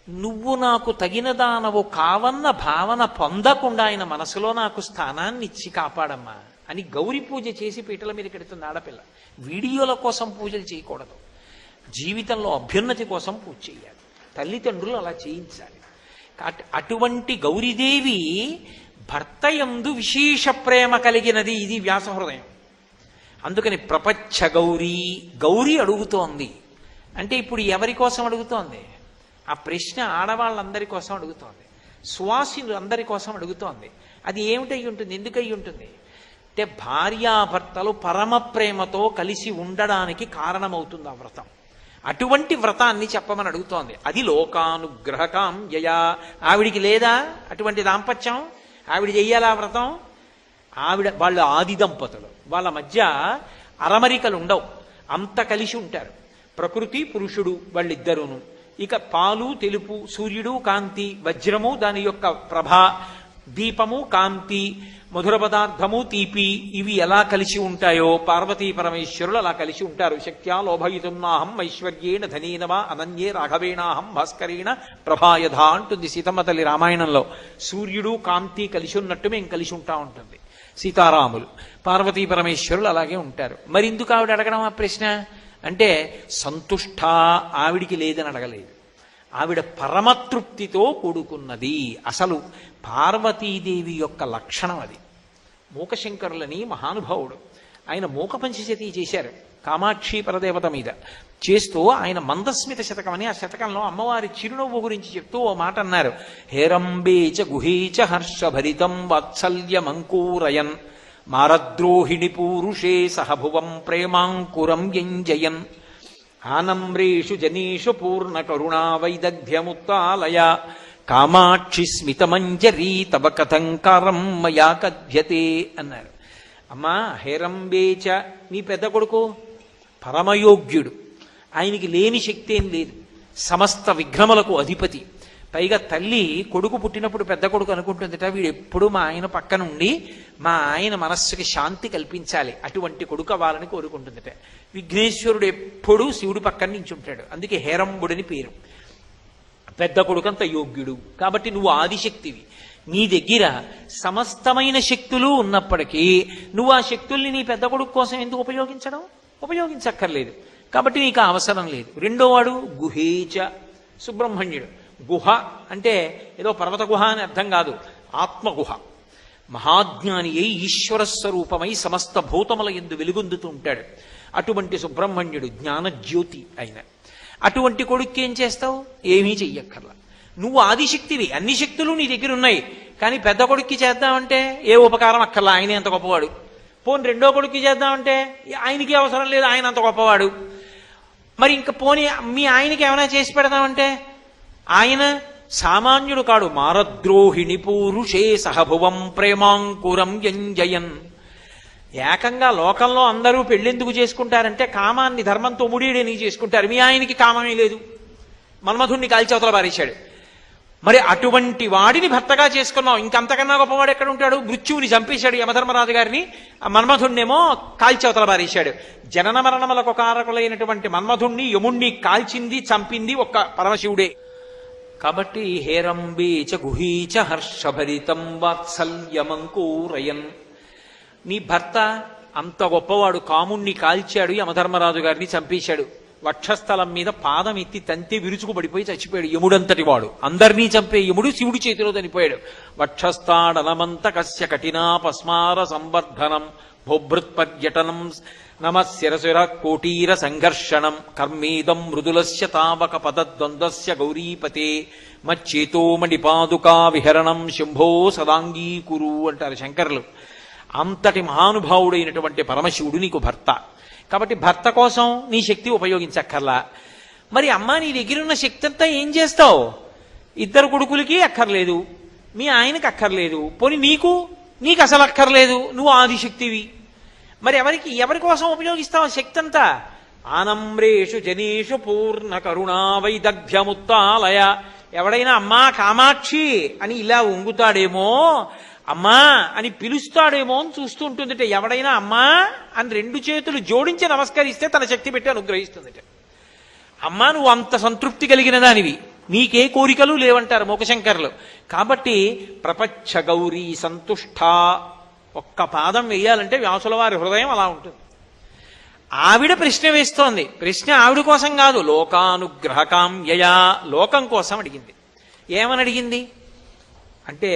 నువ్వు నాకు తగిన దానవు కావన్న భావన పొందకుండా ఆయన మనసులో నాకు స్థానాన్ని ఇచ్చి కాపాడమ్మా అని గౌరీ పూజ చేసి పీటల మీద కెడుతుంది ఆడపిల్ల. వీడియోల కోసం పూజలు చేయకూడదు, జీవితంలో అభ్యున్నతి కోసం పూజ చేయాలి. తల్లిదండ్రులు అలా చేయించాలి. అటువంటి గౌరీదేవి భర్త యందు విశేష ప్రేమ కలిగినది. ఇది వ్యాస హృదయం. అందుకని ప్రపంచ గౌరీ, గౌరీ అడుగుతోంది అంటే ఇప్పుడు ఎవరి కోసం అడుగుతోంది? ఆ ప్రశ్న ఆడవాళ్ళందరి కోసం అడుగుతోంది, సువాసినులు అందరి కోసం అడుగుతోంది. అది ఏమిటై ఉంటుంది? ఎందుకై ఉంటుంది అంటే భార్యాభర్తలు పరమ ప్రేమతో కలిసి ఉండడానికి కారణమవుతుంది ఆ వ్రతం. అటువంటి వ్రతాన్ని చెప్పమని అడుగుతోంది. అది లోకానుగ్రహకాం యయా. ఆవిడికి లేదా అటువంటి దాంపత్యం? ఆవిడ చెయ్యాలా వ్రతం? వాళ్ళు ఆది దంపతులు, వాళ్ళ మధ్య అరమరికలు ఉండవు, అంత కలిసి ఉంటారు. ప్రకృతి పురుషుడు వాళ్ళిద్దరూను. ఇక పాలు తెలుపు, సూర్యుడు కాంతి, వజ్రము దాని యొక్క ప్రభ, దీపము కాంతి, మధుర పదార్థము తీపి, ఇవి ఎలా కలిసి ఉంటాయో పార్వతీ పరమేశ్వరులు అలా కలిసి ఉంటారు. శక్త్యా లోభయితున్నాహం ఐశ్వర్యేణ ధనేనవా అనన్యే రాఘవేణాహం భాస్కరేణ ప్రభాయధ అంటుంది సీతమ్మ తల్లి రామాయణంలో. సూర్యుడు కాంతి కలిసి ఉన్నట్టు మేము కలిసి ఉంటా ఉంటుంది సీతారాములు. పార్వతీ పరమేశ్వరులు అలాగే ఉంటారు. మరి ఎందుకు ఆవిడ అడగడం ఆ ప్రశ్న అంటే సంతుష్ట, ఆవిడికి లేదని అడగలేదు, ఆవిడ పరమతృప్తితో కూడుకున్నది. అసలు పార్వతీదేవి యొక్క లక్షణం అది. మూకశంకరులని మహానుభావుడు, ఆయన మూక పంచశతి చేశారు కామాక్షి పరదేవత మీద. చేస్తూ ఆయన మందస్మిత శతకం అని ఆ శతకంలో అమ్మవారి చిరునవ్వు గురించి చెప్తూ ఓ మాట అన్నారు. హేరంబేచ గుహేచ హర్షభరితం వాత్సల్యమంకూరయన్ మారద్రోహిణి పూరుషే సహభువం ప్రేమాంకురం యంజయన్ ఆనమ్రేషు జనేషు పూర్ణ కరుణా వైదగ్ధ్యముత్తాలయ కామాక్షి స్మితమంజరీ తవ కథంకారం మయా కథ్యతే అన్నారు. అమ్మా, హేరంబేచ, నీ పెద్ద కొడుకు పరమయోగ్యుడు, ఆయనకి లేని శక్తి ఏం లేదు, సమస్త విఘ్నములకు అధిపతి. పైగా తల్లి కొడుకు పుట్టినప్పుడు పెద్ద కొడుకు అనుకుంటుందట, వీడు ఎప్పుడు మా ఆయన పక్కన ఉండి మా ఆయన మనస్సుకి శాంతి కల్పించాలి, అటువంటి కొడుకు అవ్వాలని కోరుకుంటుందట. విఘ్నేశ్వరుడు ఎప్పుడూ శివుడి పక్కన నుంచి ఉంటాడు, అందుకే హేరంబుడని పేరు. పెద్ద కొడుకంత యోగ్యుడు కాబట్టి నువ్వు ఆదిశక్తివి. నీ దగ్గర సమస్తమైన శక్తులు ఉన్నప్పటికీ నువ్వు ఆ శక్తుల్ని నీ పెద్ద కొడుకు కోసం ఎందుకు ఉపయోగించక్కర్లేదు. కాబట్టి నీకు అవసరం లేదు. రెండోవాడు గుహేచ, సుబ్రహ్మణ్యుడు. గుహ అంటే ఏదో పర్వత గుహ అని అర్థం కాదు, ఆత్మగుహ. మహాజ్ఞాని అయి ఈశ్వర స్వరూపమై సమస్త భూతముల యందు వెలుగొందుతూ ఉంటాడు. అటువంటి సుబ్రహ్మణ్యుడు జ్ఞానజ్యోతి అయిన అటువంటి కొడుక్కి ఏం చేస్తావు? ఏమీ చెయ్యక్కర్లా. నువ్వు ఆదిశక్తివి, అన్ని శక్తులు నీ దగ్గర ఉన్నాయి. కానీ పెద్ద కొడుక్కి చేద్దామంటే ఏ ఉపకారం అక్కర్లా, ఆయనే అంత గొప్పవాడు. పోనీ రెండో కొడుక్కి చేద్దామంటే ఆయనకి అవసరం లేదు, ఆయన అంత గొప్పవాడు. మరి ఇంకా పోనీ మీ ఆయనకి ఏమైనా చేసి పెడదామంటే ఆయన సామాన్యుడు కాడు. మారద్రోహిణి పూరుషే సహభువం ప్రేమాంకురం యంజయన్. ఏకంగా లోకంలో అందరూ పెళ్ళెందుకు చేసుకుంటారంటే కామాన్ని ధర్మంతో ముడియడని చేసుకుంటారు. మీ ఆయనకి కామమే లేదు, మన్మధుణ్ణి కాల్చవతల పారేశాడు. మరి అటువంటి వాడిని భర్తగా చేసుకున్నావు, ఇంకంతకన్నా గొప్పవాడు ఎక్కడ ఉంటాడు? మృత్యువుని చంపేశాడు యమధర్మరాజు గారిని, ఆ మన్మధుణ్ణేమో కాల్చవతల పారేశాడు. జనన మరణములకు కారకులైనటువంటి మన్మధుణ్ణి యముణ్ణి కాల్చింది చంపింది ఒక్క పరమశివుడే. కాబట్టి హేరంబేచ గుహీచ హర్షభరితం వాత్సల్యమంకూరయన్. నీ భర్త అంత గొప్పవాడు, కాముణ్ణి కాల్చాడు, యమధర్మరాజు గారిని చంపేశాడు. వక్షస్థలం మీద పాదం ఎత్తి తంతి విరుచుకు పడిపోయి చచ్చిపోయాడు. యముడంతటి వాడు, అందరినీ చంపే యముడు శివుడి చేతిలో చనిపోయాడు. వక్షస్థాడనమంత కస్య కఠినాపస్మార సంవర్ధనం భోభృత్పర్యటనం నమశిరశిర కోటీర సంఘర్షణం కర్మేదం మృదులస్య తావక పదద్వంద్వస్య గౌరీపతే మచ్చేతో మణిపాదుకా విహరణం శంభో సదాంగీకురు అంటారు శంకరులు. అంతటి మహానుభావుడైనటువంటి పరమశివుడు నీకు భర్త. కాబట్టి భర్త కోసం నీ శక్తి ఉపయోగించక్కర్లా. మరి అమ్మ నీ దగ్గరున్న శక్తి అంతా ఏం చేస్తావు? ఇద్దరు కొడుకులకి అక్కర్లేదు, మీ ఆయనకి అక్కర్లేదు, పోనీ నీకు అసలు అక్కర్లేదు, నువ్వు ఆదిశక్తివి. మరి ఎవరి కోసం ఉపయోగిస్తావు శక్తి అంతా? ఆనమ్రేషు జనేషు పూర్ణ కరుణా వైదగ్ధ్యముత్తాలయ. ఎవడైనా అమ్మా కామాక్షి అని ఇలా వంగుతాడేమో, అమ్మా అని పిలుస్తాడేమో అని చూస్తూ ఉంటుందిట. ఎవడైనా అమ్మా అని 2 చేతులు జోడించి నమస్కరిస్తే తన శక్తి పెట్టి అనుగ్రహిస్తుందిట. అమ్మా నువ్వు అంత సంతృప్తి కలిగిన దానివి, నీకే కోరికలు లేవంటారు మోకశంకర్లు. కాబట్టి ప్రపంచ గౌరీ సంతుష్ట, ఒక్క పాదం వేయాలంటే వ్యాసుల వారి హృదయం అలా ఉంటుంది. ఆవిడ ప్రశ్న వేస్తోంది. ప్రశ్న ఆవిడ కోసం కాదు, లోకానుగ్రహకామ్యయా, లోకం కోసం అడిగింది. ఏమని అడిగింది అంటే,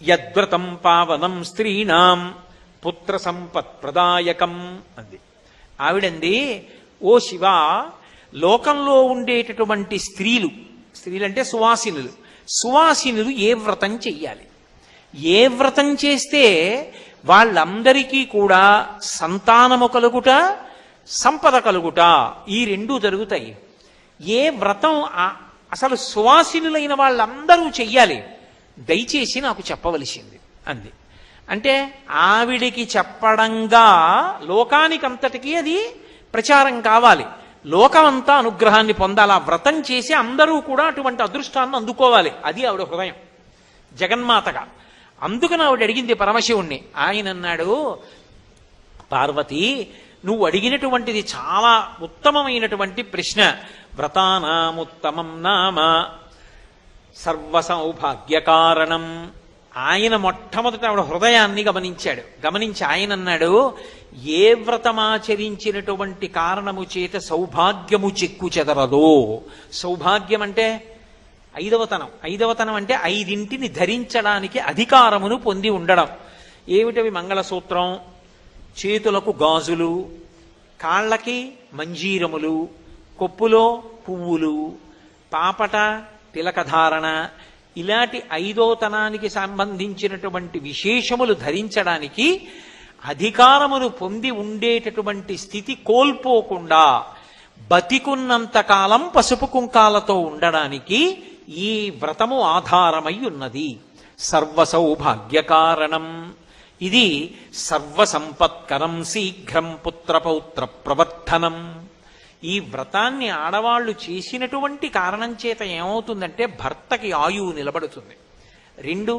యద్వ్రతం పావనం స్త్రీణాం పుత్ర సంపత్ ప్రదాయకం అంది. ఆవిడంది, ఓ శివ, లోకంలో ఉండేటటువంటి స్త్రీలంటే సువాసినులు ఏ వ్రతం చెయ్యాలి? ఏ వ్రతం చేస్తే వాళ్ళందరికీ కూడా సంతానము కలుగుట, సంపద కలుగుట, ఈ 2 జరుగుతాయి. ఏ వ్రతం అసలు సువాసినులైన వాళ్ళందరూ చెయ్యాలి? దయచేసి నాకు చెప్పవలసింది అంది. అంటే ఆవిడికి చెప్పడంగా లోకానికంతటికీ అది ప్రచారం కావాలి, లోకమంతా అనుగ్రహాన్ని పొందాలి. ఆ వ్రతం చేసి అందరూ కూడా అటువంటి అదృష్టాన్ని అందుకోవాలి. అది ఆవిడ హృదయం జగన్మాతగా. అందుకని ఆవిడ అడిగింది పరమశివుణ్ణి. ఆయన అన్నాడు, పార్వతి నువ్వు అడిగినటువంటిది చాలా ఉత్తమమైనటువంటి ప్రశ్న. వ్రతానాముత్తమం నామ సర్వ సౌభాగ్యకారణం. ఆయన మొట్టమొదట ఆవిడ హృదయాన్ని గమనించి ఆయన అన్నాడు, ఏ వ్రతమాచరించినటువంటి కారణము చేత సౌభాగ్యము చెక్కు చెదరదో. సౌభాగ్యం అంటే ఐదవతనం అంటే 5 ధరించడానికి అధికారమును పొంది ఉండడం. ఏమిటవి? మంగళసూత్రం, చేతులకు గాజులు, కాళ్ళకి మంజీరములు, కొప్పులో పువ్వులు, పాపట తిలకధారణ, ఇలాంటి 5వతనానికి సంబంధించినటువంటి విశేషములు ధరించడానికి అధికారమును పొంది ఉండేటటువంటి స్థితి కోల్పోకుండా బతికున్నంతకాలం పసుపు కుంకాలతో ఉండడానికి ఈ వ్రతము ఆధారమై ఉన్నది. సర్వ సౌభాగ్యకారణం. ఇది సర్వసంపత్కరం శీఘ్రం పుత్రపౌత్ర ప్రవర్ధనం. ఈ వ్రతాన్ని ఆడవాళ్లు చేసినటువంటి కారణం చేత ఏమవుతుందంటే భర్తకి ఆయువు నిలబడుతుంది. 2,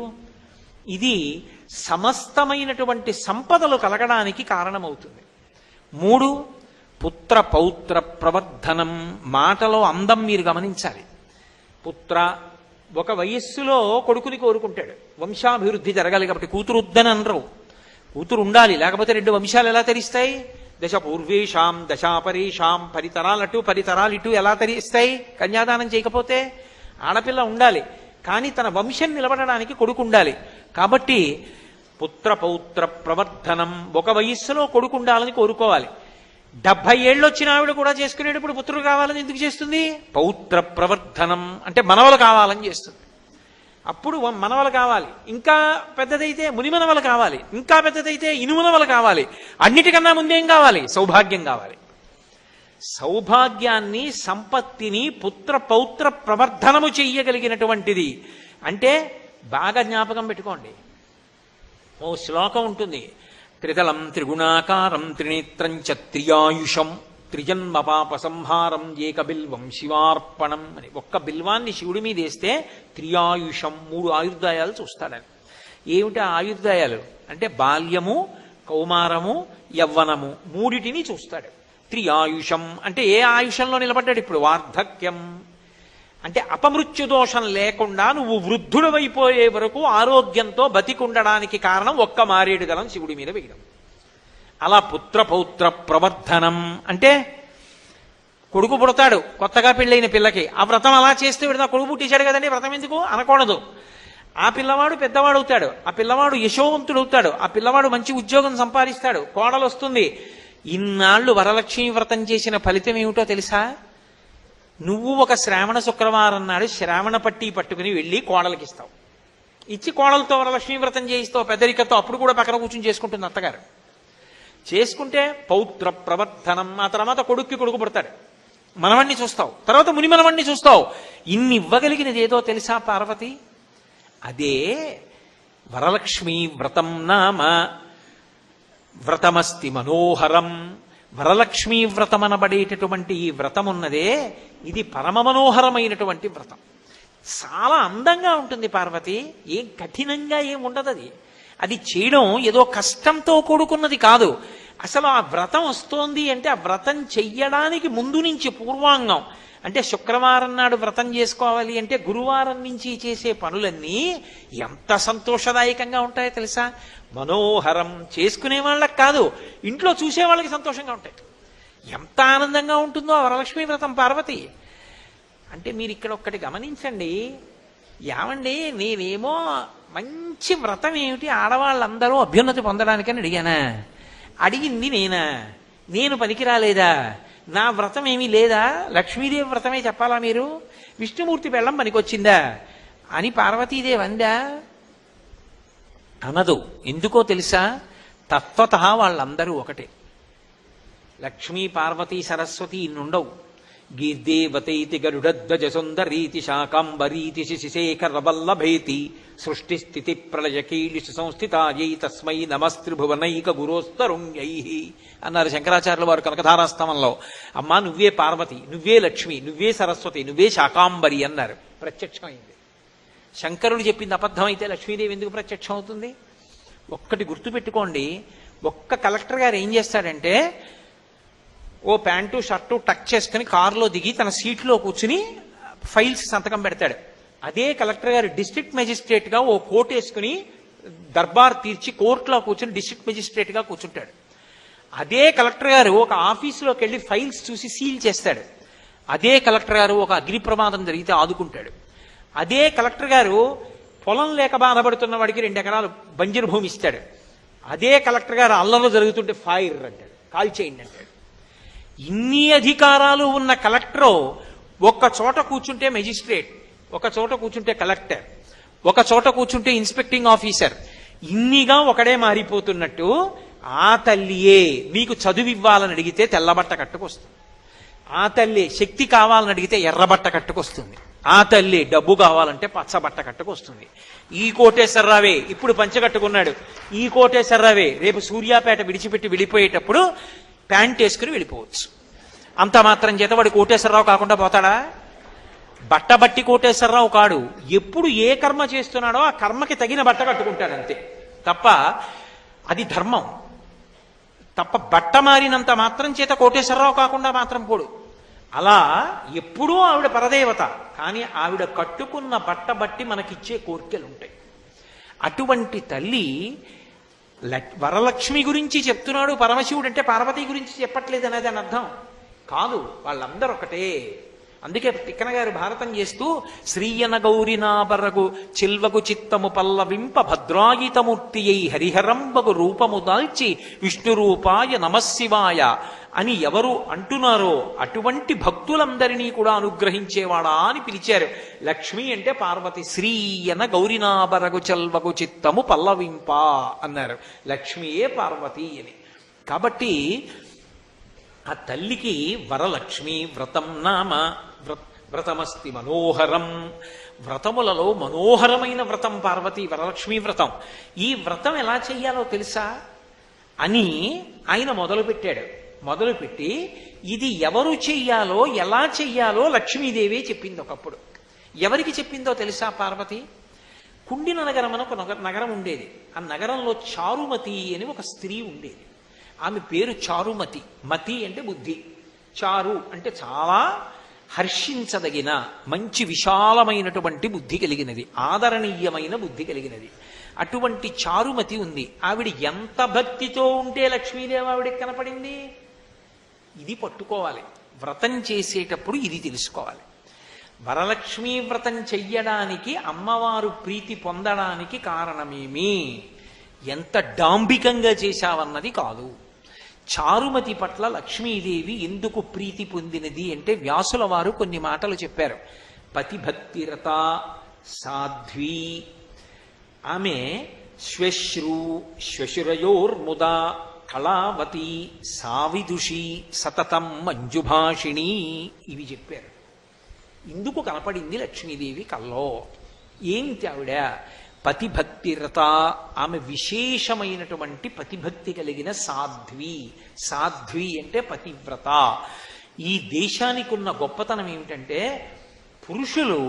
ఇది సమస్తమైనటువంటి సంపదలు కలగడానికి కారణమవుతుంది. 3, పుత్ర పౌత్ర ప్రవర్ధనం. మాటలో అందం మీరు గమనించాలి. పుత్ర, ఒక వయస్సులో కొడుకుని కోరుకుంటాడు, వంశాభివృద్ధి జరగాలి కాబట్టి. కూతురు వద్దని అనరు, కూతురు ఉండాలి, లేకపోతే 2 వంశాలు ఎలా తరిస్తాయి? దశ పూర్వేషాం దశాపరేషాం, పరితరాలిటు ఎలా తరిస్తాయి కన్యాదానం చేయకపోతే? ఆడపిల్ల ఉండాలి, కానీ తన వంశం నిలబడడానికి కొడుకు ఉండాలి. కాబట్టి పుత్ర పౌత్ర ప్రవర్ధనం. ఒక వయస్సులో కొడుకు ఉండాలని కోరుకోవాలి. 70 ఏళ్ళు వచ్చిన ఆవిడ కూడా చేసుకునేటప్పుడు పుత్రుడు కావాలని ఎందుకు చేస్తుంది? పౌత్ర ప్రవర్ధనం అంటే మనవలు కావాలని చేస్తుంది. అప్పుడు మనవలు కావాలి, ఇంకా పెద్దదైతే మునిమనవలు కావాలి, ఇంకా పెద్దదైతే ఇనుమనవలు కావాలి. అన్నిటికన్నా ముందేం కావాలి? సౌభాగ్యం కావాలి. సౌభాగ్యాన్ని, సంపత్తిని పుత్ర పౌత్ర ప్రవర్ధనము చెయ్యగలిగినటువంటిది. అంటే బాగా జ్ఞాపకం పెట్టుకోండి, ఓ శ్లోకం ఉంటుంది, త్రితలం త్రిగుణాకారం త్రినేత్రం చ త్రియాయుషం త్రిజన్మ పాప సంహారం ఏక బిల్వం శివార్పణం అని. ఒక్క బిల్వాన్ని శివుడి మీద వేస్తే త్రియాయుషం, 3 ఆయుర్దాయాలు చూస్తాడని. ఏమిటి ఆయుర్దాయాలు అంటే? బాల్యము, కౌమారము, యవ్వనము, 3టిని చూస్తాడు. త్రియాయుషం అంటే ఏ ఆయుషంలో నిలబడ్డాడు ఇప్పుడు? వార్ధక్యం అంటే అపమృత్యు దోషం లేకుండా నువ్వు వృద్ధుడవైపోయే వరకు ఆరోగ్యంతో బతికుండడానికి కారణం ఒక్క మారేడు గలం శివుడి మీద వేయడం. అలా పుత్ర పౌత్ర ప్రవర్ధనం అంటే కొడుకు పుడతాడు కొత్తగా పెళ్ళైన పిల్లకి, ఆ వ్రతం అలా చేస్తే వీడు నా కొడుకు పుట్టేశాడు కదండి వ్రతం ఎందుకు అనకూడదు. ఆ పిల్లవాడు పెద్దవాడు అవుతాడు, ఆ పిల్లవాడు యశోవంతుడు అవుతాడు, ఆ పిల్లవాడు మంచి ఉద్యోగం సంపాదిస్తాడు, కోడలు వస్తుంది. ఇన్నాళ్ళు వరలక్ష్మి వ్రతం చేసిన ఫలితం ఏమిటో తెలుసా? నువ్వు ఒక శ్రావణ శుక్రవారం నాడు శ్రావణ పట్టి పట్టుకుని వెళ్ళి కోడలికి ఇస్తావు, ఇచ్చి కోడలతో వరలక్ష్మి వ్రతం చేయిస్తావు పెద్దరికతో. అప్పుడు కూడా పక్కన కూర్చుని చేసుకుంటుంది అత్తగారు. చేసుకుంటే పౌత్ర ప్రవర్తనం, ఆ తర్వాత కొడుక్కి కొడుకు పుడతాడు, మనవణ్ణి చూస్తావు, తర్వాత ముని మనవణ్ణి చూస్తావు. ఇన్ని ఇవ్వగలిగినది ఏదో తెలుసా పార్వతి? అదే వరలక్ష్మీ వ్రతం నామ వ్రతమస్తి మనోహరం. వరలక్ష్మీ వ్రతం అనబడేటటువంటి ఈ వ్రతం ఉన్నదే, ఇది పరమ మనోహరమైనటువంటి వ్రతం. చాలా అందంగా ఉంటుంది పార్వతి, ఏం కఠినంగా ఏం ఉండదు. అది చేయడం ఏదో కష్టంతో కూడుకున్నది కాదు. అసలు ఆ వ్రతం వస్తోంది అంటే ఆ వ్రతం చెయ్యడానికి ముందు నుంచి పూర్వాంగం, అంటే శుక్రవారం నాడు వ్రతం చేసుకోవాలి అంటే గురువారం నుంచి చేసే పనులన్నీ ఎంత సంతోషదాయకంగా ఉంటాయో తెలుసా? మనోహరం. చేసుకునే వాళ్ళకి కాదు, ఇంట్లో చూసే వాళ్ళకి సంతోషంగా ఉంటాయి. ఎంత ఆనందంగా ఉంటుందో ఆ వరలక్ష్మీ వ్రతం పార్వతి. అంటే మీరు ఇక్కడ ఒక్కటి గమనించండి, ఏమండి నేనేమో మంచి వ్రతం ఏమిటి ఆడవాళ్ళందరూ అభ్యున్నతి పొందడానికని అడిగానా? అడిగింది నేనా? నేను పనికిరాలేదా? నా వ్రతం ఏమీ లేదా? లక్ష్మీదేవి వ్రతమే చెప్పాలా మీరు? విష్ణుమూర్తి బెల్లం పనికొచ్చిందా అని పార్వతీదేవి అందా? అనదు. ఎందుకో తెలుసా? తత్వత వాళ్ళందరూ ఒకటే. లక్ష్మీ పార్వతీ సరస్వతి ఇన్నుండవు. గీర్దేవతైతి గరుడధ్వజ సుందరీతి శాకాంబరీతి శిశిశేఖర వల్లభేతి సృష్టి స్థితి ప్రళయకీలిషు సంస్థితాయై తస్మై నమస్త్రిభువనైక గురోస్తరుణ్యై అన్నారు శంకరాచార్యుల వారు కనకధారాస్తవంలో. అమ్మా నువ్వే పార్వతి, నువ్వే లక్ష్మి, నువ్వే సరస్వతి, నువ్వే శాకాంబరి అన్నారు. ప్రత్యక్షమైంది. శంకరుడు చెప్పింది అబద్ధం అయితే లక్ష్మీదేవి ఎందుకు ప్రత్యక్షం అవుతుంది? ఒక్కటి గుర్తుపెట్టుకోండి, ఒక్క కలెక్టర్ గారు ఏం చేస్తాడంటే ఓ ప్యాంటు షర్టు టక్ చేసుకుని కారులో దిగి తన సీట్లో కూర్చుని ఫైల్స్ సంతకం పెడతాడు. అదే కలెక్టర్ గారు డిస్ట్రిక్ట్ మెజిస్ట్రేట్ గా ఓ కోట్ వేసుకుని దర్బార్ తీర్చి కోర్టులో కూర్చుని డిస్ట్రిక్ట్ మెజిస్ట్రేట్ గా కూర్చుంటాడు. అదే కలెక్టర్ గారు ఒక ఆఫీసులోకి వెళ్ళి ఫైల్స్ చూసి సీల్ చేస్తాడు. అదే కలెక్టర్ గారు ఒక అగ్ని ప్రమాదం జరిగితే ఆదుకుంటాడు. అదే కలెక్టర్ గారు పొలం లేక బాధపడుతున్న వాడికి 2 ఎకరాలు బంజరు భూమి ఇస్తాడు. అదే కలెక్టర్ గారు అల్లంలో జరుగుతుంటే ఫైర్ అంటాడు, కాల్ చేయండి అంటాడు. ఇన్ని అధికారాలు ఉన్న కలెక్టరు ఒక్క చోట కూర్చుంటే మెజిస్ట్రేట్, ఒక చోట కూర్చుంటే కలెక్టర్, ఒక చోట కూర్చుంటే ఇన్స్పెక్టింగ్ ఆఫీసర్, ఇన్నిగా ఒకడే మారిపోతున్నట్టు ఆ తల్లియే మీకు చదువు ఇవ్వాలని అడిగితే తెల్లబట్ట కట్టుకొస్తుంది. ఆ తల్లి శక్తి కావాలని అడిగితే ఎర్రబట్ట కట్టుకొస్తుంది. ఆ తల్లి డబ్బు కావాలంటే పచ్చబట్ట కట్టుకొస్తుంది. ఈ కోటేశ్వరరావే ఇప్పుడు పంచకట్టుకున్నాడు, ఈ కోటేశ్వరరావే రేపు సూర్యాపేట విడిచిపెట్టి వెళ్ళిపోయేటప్పుడు ప్యాంట్ వేసుకుని వెళ్ళిపోవచ్చు. అంత మాత్రం చేత వాడు కోటేశ్వరరావు కాకుండా పోతాడా? బట్టబట్టి కోటేశ్వరరావు కాడు. ఎప్పుడు ఏ కర్మ చేస్తున్నాడో ఆ కర్మకి తగిన బట్ట కట్టుకుంటాడు అంతే తప్ప అది ధర్మం తప్ప బట్ట మారినంత మాత్రం చేత కోటేశ్వరరావు కాకుండా మాత్రం పోడు. అలా ఎప్పుడూ ఆవిడ పరదేవత, కానీ ఆవిడ కట్టుకున్న బట్ట బట్టి మనకిచ్చే కోరికలు ఉంటాయి. అటువంటి తల్లి వరలక్ష్మి గురించి చెప్తున్నాడు పరమశివుడు అంటే పార్వతీ గురించి చెప్పట్లేదు అనేది అని అర్థం కాదు. వాళ్ళందరూ ఒకటే. అందుకే తిక్కన గారు భారతం చేస్తూ శ్రీయన గౌరినాబరగు చిల్వగు చిత్తము పల్లవింప భద్రాయితమూర్తి అయి హరిహరంబగు రూపము దాల్చి విష్ణు రూపాయ నమశివాయ అని ఎవరు అంటున్నారో అటువంటి భక్తులందరినీ కూడా అనుగ్రహించేవాడా అని పిలిచారు. లక్ష్మి అంటే పార్వతి. శ్రీయన గౌరినాబరగు చెల్వగు చిత్తము పల్లవింప అన్నారు. లక్ష్మియే పార్వతి అని. కాబట్టి ఆ తల్లికి వరలక్ష్మి వ్రతం నామ వ్రతమస్తి మనోహరం. వ్రతములలో మనోహరమైన వ్రతం పార్వతి వరలక్ష్మీ వ్రతం. ఈ వ్రతం ఎలా చెయ్యాలో తెలుసా అని ఆయన మొదలుపెట్టాడు. మొదలుపెట్టి ఇది ఎవరు చెయ్యాలో ఎలా చెయ్యాలో లక్ష్మీదేవి చెప్పింది ఒకప్పుడు. ఎవరికి చెప్పిందో తెలుసా పార్వతి? కుండిన నగరం అని ఒక నగరం ఉండేది. ఆ నగరంలో చారుమతి అని ఒక స్త్రీ ఉండేది. ఆమె పేరు చారుమతి. మతి అంటే బుద్ధి, చారు అంటే చాలా హర్షించదగిన మంచి విశాలమైనటువంటి బుద్ధి కలిగినది, ఆదరణీయమైన బుద్ధి కలిగినది. అటువంటి చారుమతి ఉంది. ఆవిడ ఎంత భక్తితో ఉంటే లక్ష్మీదేవి ఆవిడకి కనపడింది. ఇది పట్టుకోవాలి. వ్రతం చేసేటప్పుడు ఇది తెలుసుకోవాలి. వరలక్ష్మీ వ్రతం చెయ్యడానికి అమ్మవారు ప్రీతి పొందడానికి కారణమేమి, ఎంత డాంబికంగా చేశావన్నది కాదు. చారుమతి పట్ల లక్ష్మీదేవి ఎందుకు ప్రీతి పొందినది అంటే వ్యాసుల వారు కొన్ని మాటలు చెప్పారు. పతిభక్తిరత సాధ్వి, ఆమె శ్వశ్రు శ్వశురయోర్ముద కళావతి సావిదుషి సతతం మంజుభాషిణి ఇవి చెప్పారు. ఇందుకు కనపడింది లక్ష్మీదేవి కల్లో. ఏంటి ఆవిడ? పతిభక్తిరత, ఆమె విశేషమైనటువంటి పతిభక్తి కలిగిన సాధ్వి. సాధ్వి అంటే పతివ్రత. ఈ దేశానికి ఉన్న గొప్పతనం ఏమిటంటే పురుషులు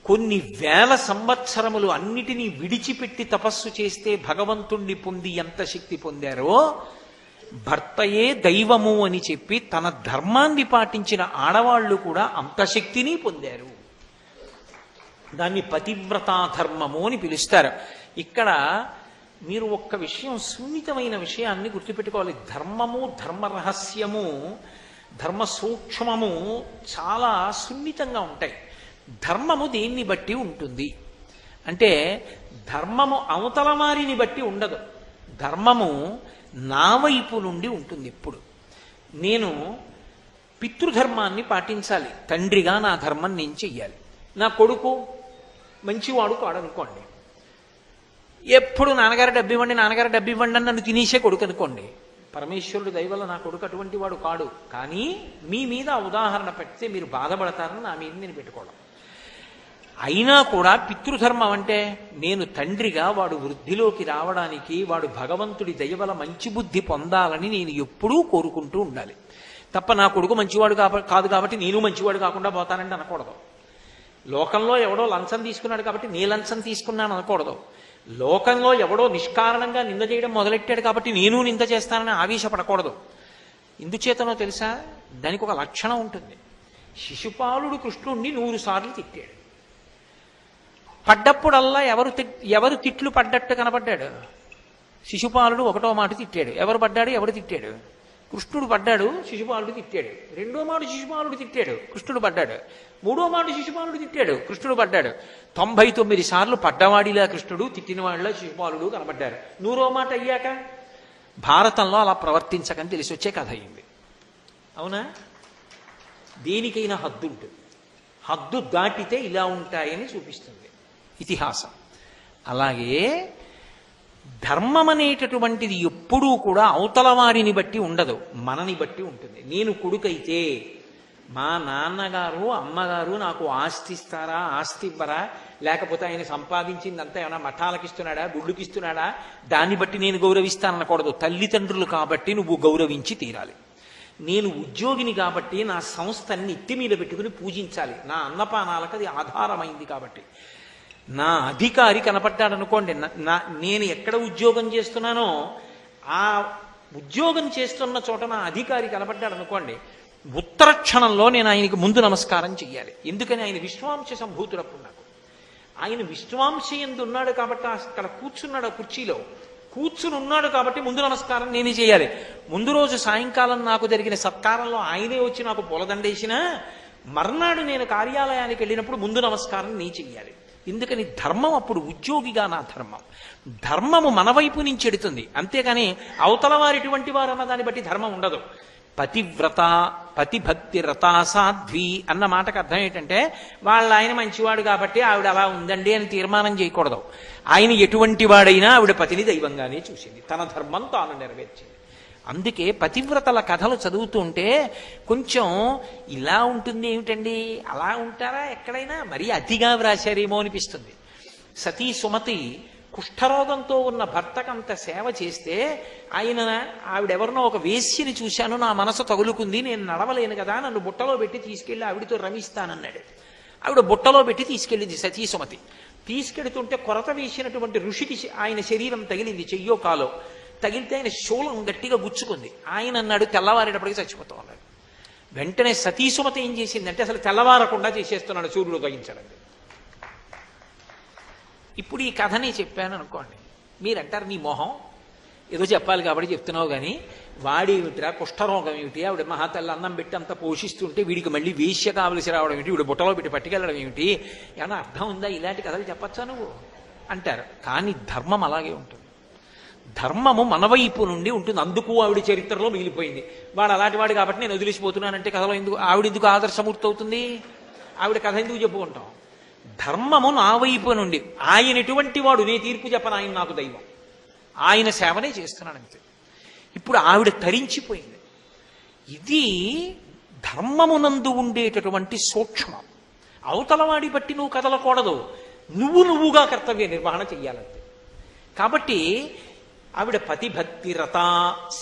కొన్ని వేల సంవత్సరములు అన్నిటినీ విడిచిపెట్టి తపస్సు చేస్తే భగవంతుణ్ణి పొంది ఎంత శక్తి పొందారో, భర్తయే దైవము అని చెప్పి తన ధర్మాన్ని పాటించిన ఆడవాళ్లు కూడా అంత శక్తిని పొందారు. దాన్ని పతివ్రతాధర్మము అని పిలుస్తారు. ఇక్కడ మీరు ఒక్క విషయం, సున్నితమైన విషయాన్ని గుర్తుపెట్టుకోవాలి. ధర్మము, ధర్మ రహస్యము, ధర్మ సూక్ష్మము చాలా సున్నితంగా ఉంటాయి. ధర్మము దేన్ని బట్టి ఉంటుంది అంటే ధర్మము అవతల వారిని బట్టి ఉండదు. ధర్మము నా వైపు నుండి ఉంటుంది. ఎప్పుడు నేను పితృధర్మాన్ని పాటించాలి, తండ్రిగా నా ధర్మం నేను చెయ్యాలి. నా కొడుకు మంచివాడు కాడనుకోండి, ఎప్పుడు నాన్నగారు డబ్బు ఇవ్వండి, నాన్నగారు డబ్బు ఇవ్వండి అని నన్ను తినేసే కొడుకు అనుకోండి. పరమేశ్వరుడు దయవల్ల నా కొడుకు అటువంటి వాడు కాడు. కానీ మీ మీద ఉదాహరణ పెడితే మీరు బాధపడతారని నా మీద నేను పెట్టుకోవడం. అయినా కూడా పితృధర్మం అంటే నేను తండ్రిగా వాడు వృద్ధిలోకి రావడానికి, వాడు భగవంతుడి దయవల మంచి బుద్ధి పొందాలని నేను ఎప్పుడూ కోరుకుంటూ ఉండాలి తప్ప నా కొడుకు మంచివాడు కాదు కాబట్టి నేను మంచివాడు కాకుండా పోతానండి అనకూడదు. లోకంలో ఎవడో లంచం తీసుకున్నాడు కాబట్టి నీ లంచం తీసుకున్నాను అనకూడదు. లోకంలో ఎవడో నిష్కారణంగా నింద చేయడం మొదలెట్టాడు కాబట్టి నేను నింద చేస్తానని ఆవేశపడకూడదు. ఎందుచేతనో తెలుసా? దానికి ఒక లక్షణం ఉంటుంది. శిశుపాలుడు కృష్ణుణ్ణి 100 సార్లు తిట్టాడు. పడ్డప్పుడల్లా ఎవరు తిట్లు పడ్డట్టు కనపడ్డాడు? శిశుపాలుడు 1వ మాట తిట్టాడు. ఎవరు పడ్డాడు? ఎవడు తిట్టాడు? కృష్ణుడు పడ్డాడు, శిశుపాలుడు తిట్టాడు. 2వ మాట శిశుపాలుడు తిట్టాడు, కృష్ణుడు పడ్డాడు. 3వ మాట శిశుపాలుడు తిట్టాడు, కృష్ణుడు పడ్డాడు. 99 సార్లు పడ్డవాడిలా కృష్ణుడు, తిట్టినవాడిలా శిశుపాలుడు కనబడ్డారు. 100వ మాట అయ్యాక భారతంలో అలా ప్రవర్తించకని తెలిసి వచ్చే కథ అయింది. అవునా? దేనికైనా హద్దు ఉంటుంది. హద్దు దాటితే ఇలా ఉంటాయని చూపిస్తుంది ఇతిహాసం. అలాగే ధర్మం అనేటటువంటిది ఎప్పుడూ కూడా అవతల వారిని బట్టి ఉండదు, మనని బట్టి ఉంటుంది. నేను కొడుకైతే మా నాన్నగారు అమ్మగారు నాకు ఆస్తి ఇస్తారా, ఆస్తి ఇవ్వరా, లేకపోతే ఆయన సంపాదించిందంతా ఏమైనా మఠాలకు ఇస్తున్నాడా, గుళ్ళకి ఇస్తున్నాడా, దాన్ని బట్టి నేను గౌరవిస్తాననకూడదు. తల్లిదండ్రులు కాబట్టి నువ్వు గౌరవించి తీరాలి. నేను ఉద్యోగిని కాబట్టి నా సంస్థని నెత్తి మీద పెట్టుకుని పూజించాలి. నా అన్నపానాలకు అది ఆధారమైంది కాబట్టి. నా అధికారి కనపడ్డాడనుకోండి, నేను ఎక్కడ ఉద్యోగం చేస్తున్నానో ఆ ఉద్యోగం చేస్తున్న చోట నా అధికారి కనపడ్డాడనుకోండి, ఉత్తర క్షణంలో నేను ఆయనకి ముందు నమస్కారం చెయ్యాలి. ఎందుకని? ఆయన విశ్వాంశ సంభూతుడప్పుడు నాకు. ఆయన విశ్వాంశ యందు ఉన్నాడు కాబట్టి అక్కడ కూర్చున్నాడు, ఆ కుర్చీలో కూర్చుని ఉన్నాడు కాబట్టి ముందు నమస్కారం నేనే చేయాలి. ముందు రోజు సాయంకాలం నాకు జరిగిన సత్కారంలో ఆయనే వచ్చి నాకు పూలదండేసినా మర్నాడు నేను కార్యాలయానికి వెళ్ళినప్పుడు ముందు నమస్కారం నీ చెయ్యాలి. ఎందుకని? ధర్మం అప్పుడు ఉద్యోగిగా నా ధర్మం. ధర్మము మన వైపు నుంచి ఎడుతుంది, అంతేగాని అవతల వారిటువంటి వారు అన్న దాన్ని బట్టి ధర్మం ఉండదు. పతివ్రత, పతిభక్తి రత సాధ్వి అన్న మాటకు అర్థం ఏంటంటే వాళ్ళ ఆయన మంచివాడు కాబట్టి ఆవిడ అలా ఉందండి అని తీర్మానం చేయకూడదు. ఆయన ఎటువంటి వాడైనా ఆవిడ పతిని దైవంగానే చూసింది, తన ధర్మం తాను నెరవేర్చింది. అందుకే పతివ్రతల కథలు చదువుతుంటే కొంచెం ఇలా ఉంటుంది ఏమిటండి, అలా ఉంటారా ఎక్కడైనా, మరీ అతిగా వ్రాశారేమో అనిపిస్తుంది. సతీ సుమతి కుష్ఠరోగంతో ఉన్న భర్తకంత సేవ చేస్తే ఆవిడెవరినో ఒక వేశ్యని చూశాను, నా మనసు తగులుకుంది, నేను నడవలేను కదా, నన్ను బుట్టలో పెట్టి తీసుకెళ్లి ఆవిడితో రమిస్తానన్నాడు. ఆవిడ బుట్టలో పెట్టి తీసుకెళ్ళింది సతీ సుమతి. తీసుకెడుతుంటే కొరత వేసినటువంటి ఋషికి ఆయన శరీరం తగిలింది, చెయ్యో కాలో తగిలితే ఆయన శూలం గట్టిగా గుచ్చుకుంది. ఆయన అన్నాడు తెల్లవారేటప్పటికి చచ్చిపోతాం అన్నాడు. వెంటనే సతీసుమతి ఏం చేసిందంటే అసలు తెల్లవారకుండా చేసేస్తున్నాడు సూర్యుడు ఉదయించడం. ఇప్పుడు ఈ కథని చెప్పాను అనుకోండి, మీరంటారు నీ మొహం ఏదో చెప్పాలి కాబట్టి చెప్తున్నావు, కానీ వాడేమిటిరా కుష్ఠరోగం ఏమిటి, ఆవిడ మహాతల్లి అన్నం పెట్టి అంత పోషిస్తుంటే వీడికి మళ్ళీ వేశ్య కావలసి రావడం ఏమిటి, వీడు బుట్టలో పెట్టి పట్టుకెళ్ళడం ఏమిటి, ఏమన్నా అర్థం ఉందా, ఇలాంటి కథలు చెప్పచ్చా నువ్వు అంటారు. కానీ ధర్మం అలాగే ఉంటుంది. ధర్మము మన వైపు నుండి ఉంటుంది. అందుకు ఆవిడ చరిత్రలో మిగిలిపోయింది. వాడు అలాంటి వాడు కాబట్టి నేను వదిలేసిపోతున్నానంటే కథలో ఎందుకు ఆవిడ ఎందుకు ఆదర్శమూర్తి అవుతుంది? ఆవిడ కథ ఎందుకు చెప్పుకుంటాం? ధర్మము నా వైపు నుండి, ఆయన ఎటువంటి వాడు, నే తీర్పు చెప్పను, ఆయన నాకు దైవం, ఆయన సేవనే చేస్తున్నాను అంతే. ఇప్పుడు ఆవిడ తరించిపోయింది. ఇది ధర్మమునందు ఉండేటటువంటి సూక్ష్మం. అవతలవాడి బట్టి నువ్వు కదలకూడదు, నువ్వుగా కర్తవ్య నిర్వహణ చెయ్యాలంతే. కాబట్టి ఆవిడ పతిభక్తి రత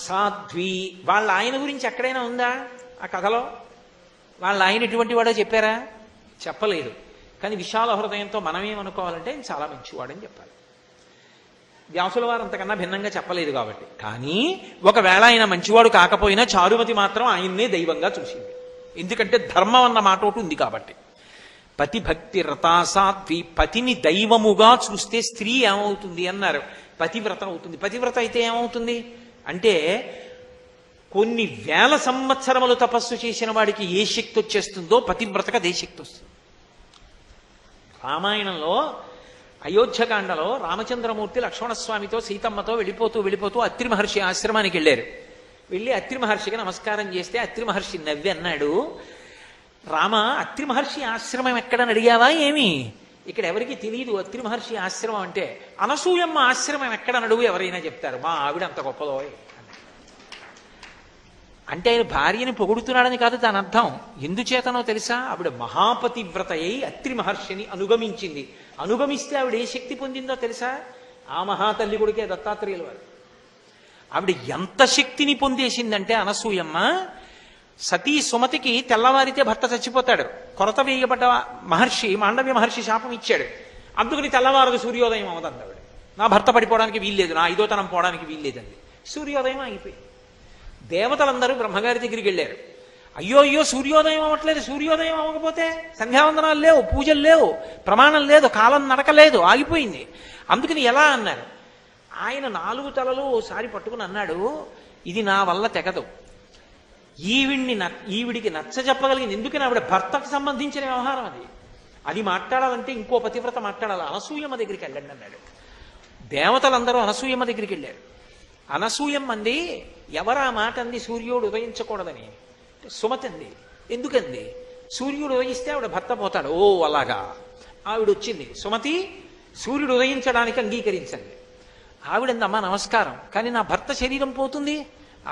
సాధ్వి. వాళ్ళ ఆయన గురించి ఎక్కడైనా ఉందా ఆ కథలో? వాళ్ళ ఆయన ఎటువంటి వాడో చెప్పారా? చెప్పలేదు. కానీ విశాల హృదయంతో మనమేమనుకోవాలంటే ఆయన చాలా మంచివాడని చెప్పాలి. వ్యాసుల వారు అంతకన్నా భిన్నంగా చెప్పలేదు కాబట్టి. కానీ ఒకవేళ ఆయన మంచివాడు కాకపోయినా చారుమతి మాత్రం ఆయన్నే దైవంగా చూసింది. ఎందుకంటే ధర్మం అన్న మాట ఒకటి ఉంది కాబట్టి. పతిభక్తి రతాసాత్వి. పతిని దైవముగా చూస్తే స్త్రీ ఏమవుతుంది అన్నారు? పతివ్రత అవుతుంది. పతివ్రత అయితే ఏమవుతుంది అంటే కొన్ని వేల సంవత్సరములు తపస్సు చేసిన వాడికి ఏ శక్తి వచ్చేస్తుందో పతివ్రతకు అదే శక్తి వస్తుంది. రామాయణంలో అయోధ్యకాండలో రామచంద్రమూర్తి లక్ష్మణస్వామితో సీతమ్మతో వెళ్ళిపోతూ అత్రి మహర్షి ఆశ్రమానికి వెళ్ళారు. వెళ్ళి అత్రి మహర్షికి నమస్కారం చేస్తే అత్రి మహర్షి నవ్వి అన్నాడు, రామ అత్రి మహర్షి ఆశ్రమం ఎక్కడని అడిగావా ఏమి? ఇక్కడ ఎవరికి తెలియదు అత్రి మహర్షి ఆశ్రమం అంటే. అనసూయమ్మ ఆశ్రమం ఎక్కడని అడుగు, ఎవరైనా చెప్తారు. మా ఆవిడ అంత గొప్పదో అంటే ఆయన భార్యని పొగుడుతున్నాడని కాదు దాని అర్థం. ఎందుచేతనో తెలుసా? ఆవిడ మహాపతివ్రత అయి అత్రి మహర్షిని అనుగమించింది. అనుగమిస్తే ఆవిడ ఏ శక్తి పొందిందో తెలుసా? ఆ మహాతల్లి కొడుకే దత్తాత్రేయుల వారు. ఆవిడ ఎంత శక్తిని పొందేసిందంటే అనసూయమ్మ, సతీ సుమతికి తెల్లవారితే భర్త చచ్చిపోతాడు. కొరత వేయబడ్డ మహర్షి మాండవ్య మహర్షి శాపం ఇచ్చాడు. అందుకని తెల్లవారదు సూర్యోదయం అవదండి ఆవిడ. నా భర్త పడిపోవడానికి వీల్లేదు, నా ఐదోతనం పోవడానికి వీల్లేదండి. సూర్యోదయం అయిపోయింది. దేవతలందరూ బ్రహ్మగారి దగ్గరికి వెళ్ళారు. అయ్యో సూర్యోదయం అవ్వట్లేదు. సూర్యోదయం అవ్వకపోతే సంధ్యావందనాలు లేవు, పూజలు లేవు, ప్రమాణం లేదు, కాలం నడకలేదు, ఆగిపోయింది. అందుకని ఎలా అన్నారు? ఆయన 4 తలలు ఓసారి పట్టుకుని అన్నాడు, ఇది నా వల్ల తెగదు. ఈవిడికి నచ్చ చెప్పగలిగింది. ఎందుకని ఆవిడ భర్తకు సంబంధించిన వ్యవహారం అది. అది మాట్లాడాలంటే ఇంకో పతివ్రత మాట్లాడాలి. అనసూయమ్మ దగ్గరికి వెళ్ళండి అన్నాడు. దేవతలందరూ అనసూయమ్మ దగ్గరికి వెళ్ళారు. అనసూయమ్మ అంది, ఎవరా మాట అంది సూర్యుడు ఉదయించకూడదని? సుమతి అంది. ఎందుకంది? సూర్యుడు ఉదయిస్తే ఆవిడ భర్త పోతాడు. ఓ అలాగా. ఆవిడ వచ్చింది, సుమతి సూర్యుడు ఉదయించడానికి అంగీకరించండి. ఆవిడంది, అమ్మా నమస్కారం, కానీ నా భర్త శరీరం పోతుంది.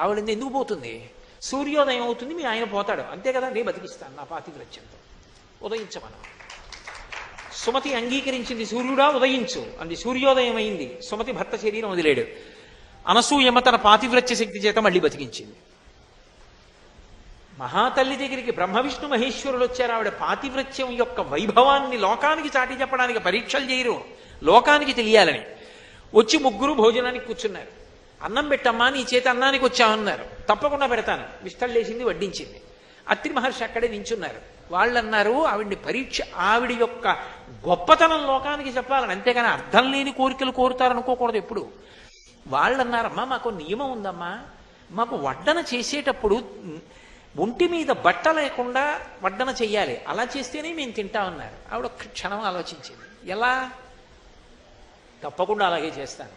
ఆవిడంది, ఎందుకు పోతుంది? సూర్యోదయం అవుతుంది, మీ ఆయన పోతాడు, అంతే కదా, నేను బతికిస్తాను నా పాతివ్రత్యంతో, ఉదయించమన. సుమతి అంగీకరించింది. సూర్యుడా ఉదయించు అంది. సూర్యోదయం అయింది. సుమతి భర్త శరీరం వదిలేడు. అనసూయమ్మ తన పాతివ్రత్య శక్తి చేత మళ్ళీ బతికించింది. మహాతల్లి దగ్గరికి బ్రహ్మ విష్ణు మహేశ్వరులు వచ్చారు. ఆవిడ పాతివ్రత్యం యొక్క వైభవాన్ని లోకానికి చాటి చెప్పడానికి పరీక్షలు చేయరు, లోకానికి తెలియాలని. వచ్చి ముగ్గురు భోజనానికి కూర్చున్నారు. అన్నం పెట్టమ్మా, నీ చేతి అన్నానికి వచ్చామన్నారు. తప్పకుండా పెడతాను. విస్తళ్ళేసింది, వడ్డించింది. అత్రి మహర్షి అక్కడే నించున్నారు. వాళ్ళు అన్నారు, ఆవిడ్ని పరీక్ష, ఆవిడ యొక్క గొప్పతనం లోకానికి చెప్పాలని, అంతేగాని అర్థం లేని కోరికలు కోరుతారనుకోకూడదు ఎప్పుడు. వాళ్ళు అన్నారమ్మా, మాకు నియమం ఉందమ్మా, మాకు వడ్డన చేసేటప్పుడు ఒంటి మీద బట్ట లేకుండా వడ్డన చెయ్యాలి, అలా చేస్తేనే మేము తింటామన్నారు. ఆవిడ ఒక్క క్షణం ఆలోచించింది. ఎలా? తప్పకుండా అలాగే చేస్తాను.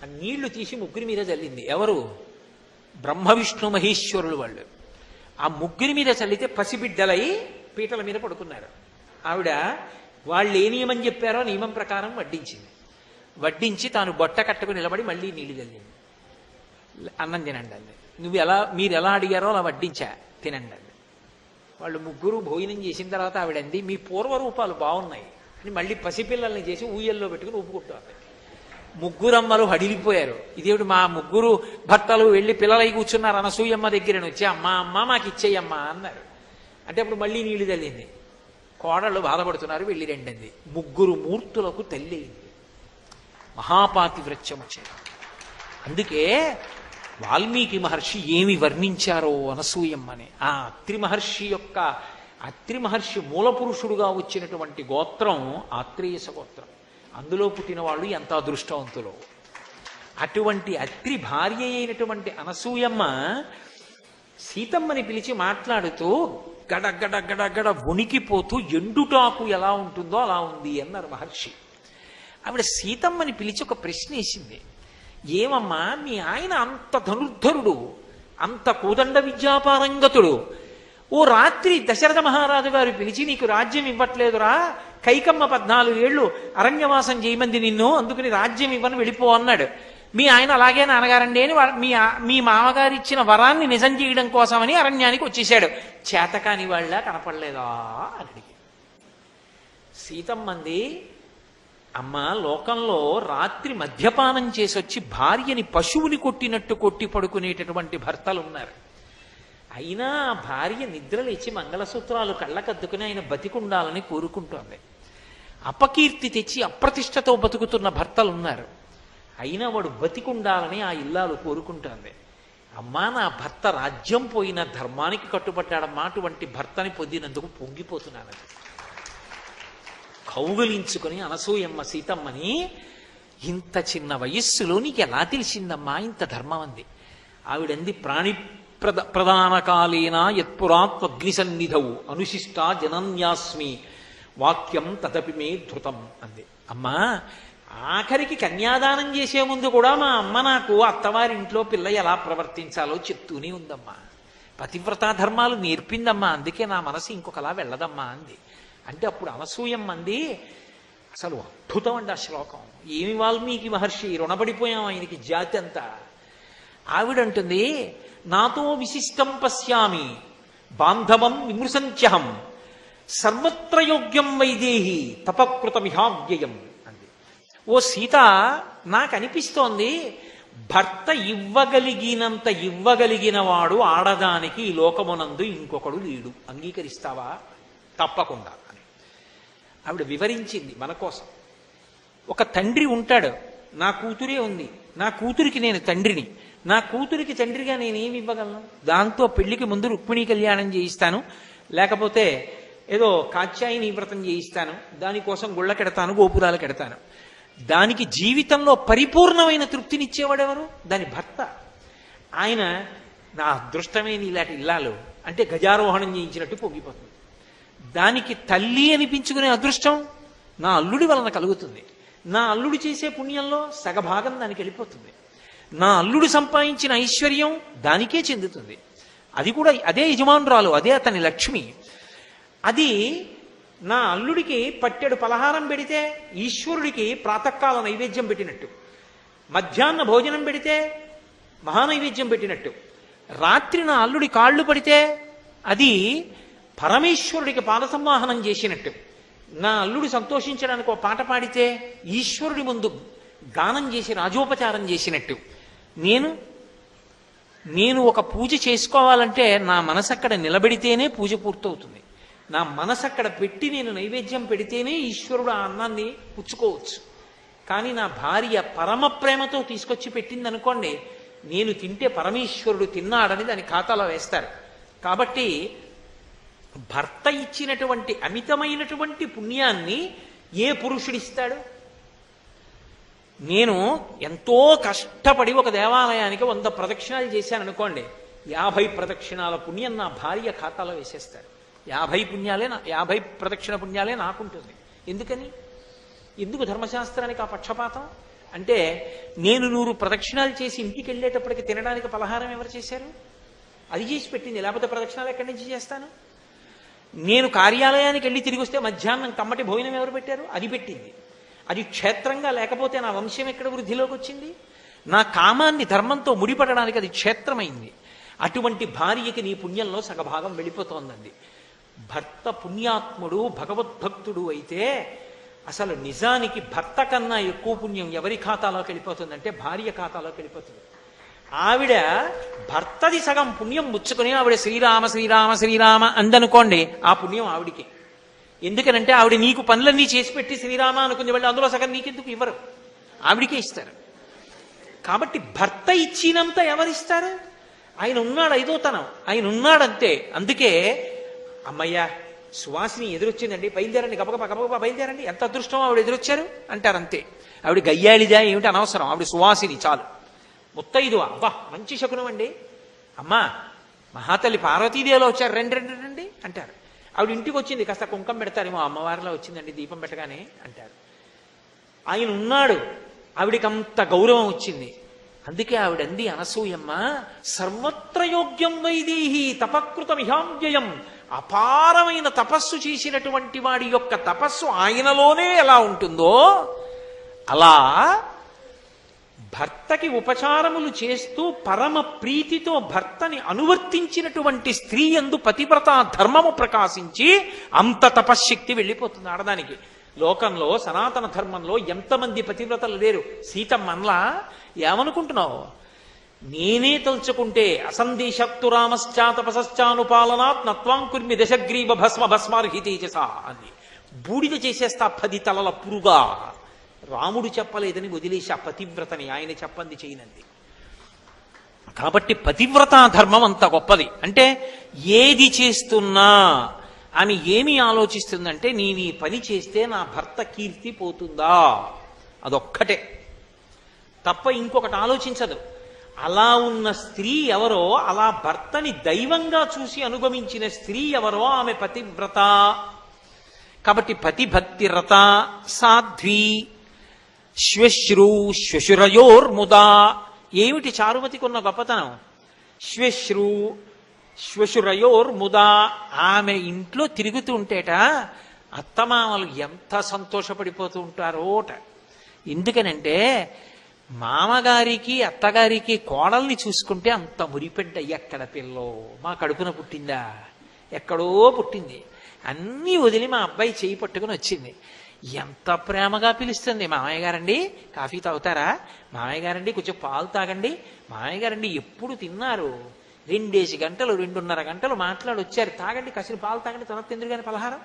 ఆ నీళ్లు తీసి ముగ్గురి మీద చల్లింది. ఎవరు? బ్రహ్మ విష్ణు మహేశ్వరులు వాళ్ళు. ఆ ముగ్గురి మీద చల్లితే పసిబిడ్డలై పీటల మీద పడుకున్నారు. ఆవిడ వాళ్ళు ఏ నియమం చెప్పారో నియమం ప్రకారం వడ్డించింది. వడ్డించి తాను బొట్ట కట్టుకుని నిలబడి మళ్ళీ నీళ్లు చల్లింది. అన్నం తినండి అంది. మీరు ఎలా అడిగారో అలా వడ్డించా, తినండి అంది. వాళ్ళు ముగ్గురు భోజనం చేసిన తర్వాత ఆవిడంది, మీ పూర్వరూపాలు బాగున్నాయి అని మళ్ళీ పసిపిల్లల్ని చేసి ఊయల్లో పెట్టుకుని ఊపుకుంటారు. ముగ్గురమ్మలు హడిలిపోయారు. ఇదేమిటి, మా ముగ్గురు భర్తలు వెళ్ళి పిల్లలై కూర్చున్నారు అనసూయమ్మ దగ్గరని వచ్చి, అమ్మ మాకు ఇచ్చేయమ్మా అన్నారు. అంటే అప్పుడు మళ్ళీ నీళ్లు చల్లింది. కోడళ్ళు బాధపడుతున్నారు, వెళ్ళి రెండంది. ముగ్గురు మూర్తులకు తల్లి అయింది. మహాపాతివ్రత్యం వచ్చేది. అందుకే వాల్మీకి మహర్షి ఏమి వర్ణించారో అనసూయమ్మని. ఆ అత్రి మహర్షి మూల పురుషుడుగా వచ్చినటువంటి గోత్రం ఆత్రేయస గోత్రం. అందులో పుట్టిన వాళ్ళు ఎంత అదృష్టవంతులో. అటువంటి అత్రి భార్య అయినటువంటి అనసూయమ్మ సీతమ్మని పిలిచి మాట్లాడుతూ గడ వణికిపోతూ ఎండుటాకు ఎలా ఉంటుందో అలా ఉంది అన్నారు మహర్షి. ఆవిడ సీతమ్మని పిలిచి ఒక ప్రశ్న వేసింది. ఏమమ్మా, మీ ఆయన అంత ధనుర్ధరుడు, అంత కోదండ విద్యాపారంగతుడు, ఓ రాత్రి దశరథ మహారాజు గారు పిలిచి నీకు రాజ్యం ఇవ్వట్లేదురా, కైకమ్మ 14 ఏళ్ళు అరణ్యవాసం చేయమంది నిన్ను, అందుకని రాజ్యం ఇవ్వని వెళ్ళిపో అన్నాడు. మీ ఆయన అలాగే నాన్నగారండి అని మీ మామగారు ఇచ్చిన వరాన్ని నిజం చేయడం కోసమని అరణ్యానికి వచ్చేసాడు. చేతకాని వాళ్ళ కనపడలేదా అని అడిగి. సీతమ్మంది, అమ్మ, లోకంలో రాత్రి మద్యపానం చేసి వచ్చి భార్యని పశువుని కొట్టినట్టు కొట్టి పడుకునేటటువంటి భర్తలు ఉన్నారు. అయినా భార్య నిద్రలేచి మంగళసూత్రాలు కళ్ళకద్దుకుని ఆయన బతికుండాలని కోరుకుంటోంది. అపకీర్తి తెచ్చి అప్రతిష్టతో బతుకుతున్న భర్తలు ఉన్నారు. అయినా వాడు బతికుండాలని ఆ ఇల్లాలు కోరుకుంటోంది. అమ్మా, నా భర్త రాజ్యం పోయిన ధర్మానికి కట్టుబడ్డాడమ్మా, అటువంటి భర్తని పొందినందుకు పొంగిపోతున్నాను. కౌగలించుకొని అనసూయమ్మ సీతమ్మని, ఇంత చిన్న వయస్సులో నీకు ఎలా తెలిసిందమ్మా ఇంత ధర్మం అంది. ఆవిడంది, ప్రాణి ప్రధాన కాలేన యత్పురాత్మగ్ని సన్నిధౌ అనుశిష్ట జనన్యాస్మి వాక్యం తదపి మే ధృతం అంది. అమ్మా, ఆఖరికి కన్యాదానం చేసే ముందు కూడా మా అమ్మ నాకు అత్తవారింట్లో పిల్ల ఎలా ప్రవర్తించాలో చెప్తూనే ఉందమ్మా. పతివ్రతా ధర్మాలు నేర్పిందమ్మా, అందుకే నా మనసు ఇంకొకలా వెళ్ళదమ్మా అంది. అంటే అప్పుడు అనసూయమ్మంది, అసలు అద్భుతం అండి ఆ శ్లోకం. ఏమి వాల్మీకి మహర్షి, రుణపడిపోయాం ఆయనకి జాతి అంతా. ఆవిడంటుంది, నాతో విశిష్టం పశ్యామి బాంధవం విమృశంత్యహం సర్వత్ర యోగ్యం వైదేహి తపకృతమిహావ్యయం అంది. ఓ సీత, నాకు అనిపిస్తోంది భర్త ఇవ్వగలిగినంత ఇవ్వగలిగిన వాడు ఆడదానికి ఈ లోకమునందు ఇంకొకడు లేడు. అంగీకరిస్తావా? తప్పకుండా అని ఆవిడ వివరించింది మన కోసం. ఒక తండ్రి ఉంటాడు, నా కూతురే ఉంది, నా కూతురికి నేను తండ్రిని, నా కూతురికి తండ్రిగా నేనేమి ఇవ్వగలను? దాంతో పెళ్లికి ముందు రుక్మిణీ కళ్యాణం చేయిస్తాను, లేకపోతే ఏదో కాత్యాయని వ్రతం చేయిస్తాను, దానికోసం గుళ్ళ కెడతాను, గోపురాలు కెడతాను. దానికి జీవితంలో పరిపూర్ణమైన తృప్తినిచ్చేవాడెవరు? దాని భర్త. ఆయన నా అదృష్టమే ఇలాంటి ఇల్లాలు అంటే గజారోహణం చేయించినట్టు పొంగిపోతుంది. దానికి తల్లి అనిపించుకునే అదృష్టం నా అల్లుడి వలన కలుగుతుంది. నా అల్లుడు చేసే పుణ్యంలో సగభాగం దానికి వెళ్ళిపోతుంది. నా అల్లుడు సంపాదించిన ఐశ్వర్యం దానికే చెందుతుంది. అది కూడా అదే యజమానురాలు, అదే అతని లక్ష్మి. అది నా అల్లుడికి పట్టెడు పలహారం పెడితే ఈశ్వరుడికి ప్రాతకాల నైవేద్యం పెట్టినట్టు, మధ్యాహ్న భోజనం పెడితే మహానైవేద్యం పెట్టినట్టు, రాత్రి నా అల్లుడి కాళ్ళు పడితే అది పరమేశ్వరుడికి పాదసంవాహనం చేసినట్టు, నా అల్లుడు సంతోషించడానికి ఒక పాట పాడితే ఈశ్వరుడి ముందు గానం చేసి రాజోపచారం చేసినట్టు, నేను ఒక పూజ చేసుకోవాలంటే నా మనసు అక్కడ నిలబెడితేనే పూజ పూర్తవుతుంది. నా మనసు అక్కడ పెట్టి నేను నైవేద్యం పెడితేనే ఈశ్వరుడు ఆ అన్నాన్ని పుచ్చుకోవచ్చు. కానీ నా భార్య పరమ ప్రేమతో తీసుకొచ్చి పెట్టిందనుకోండి, నేను తింటే పరమేశ్వరుడు తిన్నాడని దాని ఖాతాలో వేస్తారు. కాబట్టి భర్త ఇచ్చినటువంటి అమితమైనటువంటి పుణ్యాన్ని ఏ పురుషుడిస్తాడు? నేను ఎంతో కష్టపడి ఒక దేవాలయానికి 100 ప్రదక్షిణాలు చేశాను అనుకోండి, 50 ప్రదక్షిణాల పుణ్యం నా భార్య ఖాతాలో వేసేస్తారు. 50 ప్రదక్షిణ పుణ్యాలే నాకుంటుంది. ఎందుకని? ఎందుకు ధర్మశాస్త్రానికి ఆ పక్షపాతం? అంటే నేను 100 ప్రదక్షిణాలు చేసి ఇంటికి వెళ్ళేటప్పటికి తినడానికి పలహారం ఎవరు చేశారు? అది చేసి పెట్టింది, లేకపోతే ప్రదక్షిణాలు ఎక్కడి నుంచి చేస్తాను? నేను కార్యాలయానికి వెళ్ళి తిరిగి వస్తే మధ్యాహ్నం కమ్మటి భోజనం ఎవరు పెట్టారు? అది పెట్టింది. అది క్షేత్రంగా లేకపోతే నా వంశం ఎక్కడ వృద్ధిలోకి వచ్చింది? నా కామాన్ని ధర్మంతో ముడిపడడానికి అది క్షేత్రమైంది. అటువంటి భార్యకి నీ పుణ్యంలో సగభాగం వెళ్ళిపోతోందండి. భర్త పుణ్యాత్ముడు భగవద్భక్తుడు అయితే అసలు నిజానికి భర్త కన్నా ఎక్కువ పుణ్యం ఎవరి ఖాతాలోకి వెళ్ళిపోతుందంటే భార్య ఖాతాలోకి వెళ్ళిపోతుంది. ఆవిడ భర్తది సగం పుణ్యం ముచ్చుకొని ఆవిడ శ్రీరామ శ్రీరామ శ్రీరామ అందనుకోండి, ఆ పుణ్యం ఆవిడికి. ఎందుకనంటే ఆవిడ నీకు పనులన్నీ చేసి పెట్టి శ్రీరామ అనుకుని వాళ్ళు అందులో సగం నీకెందుకు ఇవ్వరు, ఆవిడికే ఇస్తారు. కాబట్టి భర్త ఇచ్చినంత ఎవరిస్తారు? ఆయన ఉన్నాడు, ఐదోతనం ఆయన ఉన్నాడంతే. అందుకే అమ్మయ్యా సువాసిని ఎదురొచ్చిందండి, బయలుదేరండి, గబగబా బయలుదేరండి, ఎంత అదృష్టం ఆవిడ ఎదురొచ్చారు అంటారంతే. ఆవిడ గయ్యాళిదా ఏమిటి అనవసరం, ఆవిడ సువాసిని చాలు. ముత్తైదువా, అబ్బా మంచి శకునం అండి, అమ్మా మహాతల్లి పార్వతీదేవిలో వచ్చారు, రండి రండి రండి అంటారు. ఆవిడ ఇంటికి వచ్చింది, కాస్త కుంకం పెడతారేమో, అమ్మవారిలో వచ్చిందండి దీపం పెట్టగానే అంటారు. ఆయన ఉన్నాడు, ఆవిడికి అంత గౌరవం వచ్చింది. అందుకే ఆవిడంది అనసూయమ్మ, సర్వత్ర యోగ్యం వైదేహి తపకృతమిహావ్యయం. అపారమైన తపస్సు చేసినటువంటి వాడి యొక్క తపస్సు ఆయనలోనే ఎలా ఉంటుందో అలా భర్తకి ఉపచారములు చేస్తూ పరమ ప్రీతితో భర్తని అనువర్తించినటువంటి స్త్రీ యందు పతివ్రత ధర్మము ప్రకాశించి అంత తపశ్శక్తి వెళ్ళిపోతుంది ఆడదానికి. లోకంలో సనాతన ధర్మంలో ఎంతమంది పతివ్రతలు లేరు. సీతమ్మన్లా ఏమనుకుంటున్నావు? నేనే తలుచుకుంటే అసందేశత్తు రామశ్చాతపశ్చానుపాలనాత్ నత్వాం కుర్మి దశగ్రీవ భస్మ భస్మార్హి తేజస అని బూడిద చేసేస్తా 10 తలల పురుగా. రాముడు చెప్పలేదని వదిలేసి ఆ పతివ్రతని ఆయన చెప్పంది చేయనంది. కాబట్టి పతివ్రతా ధర్మం అంత గొప్పది. అంటే ఏది చేస్తున్నా ఆమె ఏమి ఆలోచిస్తుందంటే, నేను ఈ పని చేస్తే నా భర్త కీర్తి పోతుందా, అదొక్కటే తప్ప ఇంకొకటి ఆలోచించదు. అలా ఉన్న స్త్రీ ఎవరో, అలా భర్తని దైవంగా చూసి అనుగమించిన స్త్రీ ఎవరో ఆమె పతివ్రత. కాబట్టి పతిభక్తిరత సాధ్వి శ్వశ్రు శ్వశురయోర్ముదా. ఏమిటి చారుమతికి ఉన్న గొప్పతనం? శ్వశ్రు శ్వశురయోర్ముదా. ఆమె ఇంట్లో తిరుగుతుంటేట అత్తమామలు ఎంత సంతోషపడిపోతూ ఉంటారోట. ఎందుకనంటే మామగారికి అత్తగారికి కోడల్ని చూసుకుంటే అంత మురిపెంట. ఎక్కడ పిల్లో, మా కడుపున పుట్టిందా? ఎక్కడో పుట్టింది. అన్నీ వదిలి మా అబ్బాయి చేయి పట్టుకుని వచ్చింది. ఎంత ప్రేమగా పిలుస్తుంది. మామయ్య గారండి కాఫీ తాగుతారా? మామయ్య గారండి కొంచెం పాలు తాగండి. మామయ్య గారండి ఎప్పుడు తిన్నారు? 2 గంటలు 2.5 గంటలు మాట్లాడి వచ్చారు. తాగండి, కాసిన పాలు తాగండి, తర్వాత తిందురు కానీ పలహారం.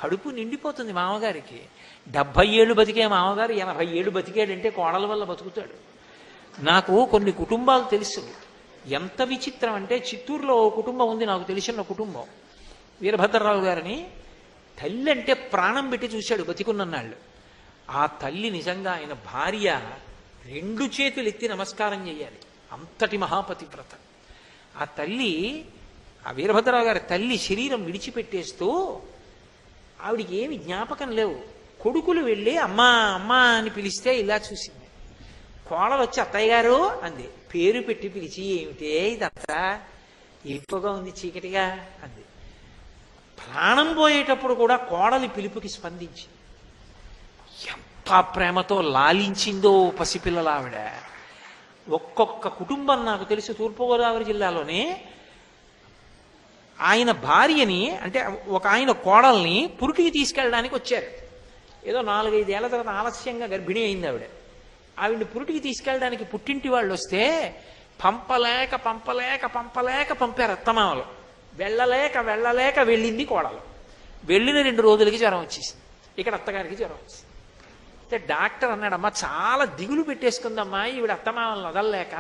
కడుపు నిండిపోతుంది మామగారికి. 70 ఏళ్ళు బతికే మామగారు 80 ఏళ్ళు బతికాడంటే కోడల వల్ల బతుకుతాడు. నాకు కొన్ని కుటుంబాలు తెలుసు. ఎంత విచిత్రం అంటే, చిత్తూరులో ఓ కుటుంబం ఉంది నాకు తెలిసిన కుటుంబం. వీరభద్రరావు గారిని తల్లి అంటే ప్రాణం పెట్టి చూశాడు బతికున్నన్నాళ్ళు. ఆ తల్లి నిజంగా ఆయన భార్య 2 చేతులు ఎత్తి నమస్కారం చేయాలి, అంతటి మహాపతివ్రత. ఆ తల్లి, ఆ వీరభద్రరావు గారి తల్లి శరీరం విడిచిపెట్టేస్తూ ఆవిడికి ఏమి జ్ఞాపకం లేవు. కొడుకులు వెళ్ళి అమ్మా అమ్మా అని పిలిస్తే ఇలా చూసింది. కోడలు వచ్చి అత్తయ్య గారు అంది. పేరు పెట్టి పిలిచి, ఏమిటే ఇదంతా ఎక్కువగా ఉంది చీకటిగా అంది. ప్రాణం పోయేటప్పుడు కూడా కోడలి పిలుపుకి స్పందించి ఎంత ప్రేమతో లాలించిందో పసిపిల్లల ఆవిడ. ఒక్కొక్క కుటుంబం నాకు తెలుసు తూర్పుగోదావరి జిల్లాలోనే. ఆయన భార్యని, అంటే ఒక ఆయన కోడల్ని పురిటికి తీసుకెళ్ళడానికి వచ్చారు. ఏదో 4-5 ఏళ్ల తర్వాత ఆలస్యంగా గర్భిణీ అయింది ఆవిడ. ఆవిడ్ని పురిటికి తీసుకెళ్ళడానికి పుట్టింటి వాళ్ళు వస్తే పంపలేక పంపలేక పంపలేక పంపారు అత్తమామలు. వెళ్ళలేక వెళ్ళలేక వెళ్ళింది కోడలు. వెళ్ళిన 2 రోజులకి జ్వరం వచ్చేసింది. ఇక్కడ అత్తగారికి జ్వరం వచ్చింది. అయితే డాక్టర్ అన్నాడమ్మా, చాలా దిగులు పెట్టేసుకుందమ్మా ఈవిడ అత్తమామలను వదలలేక.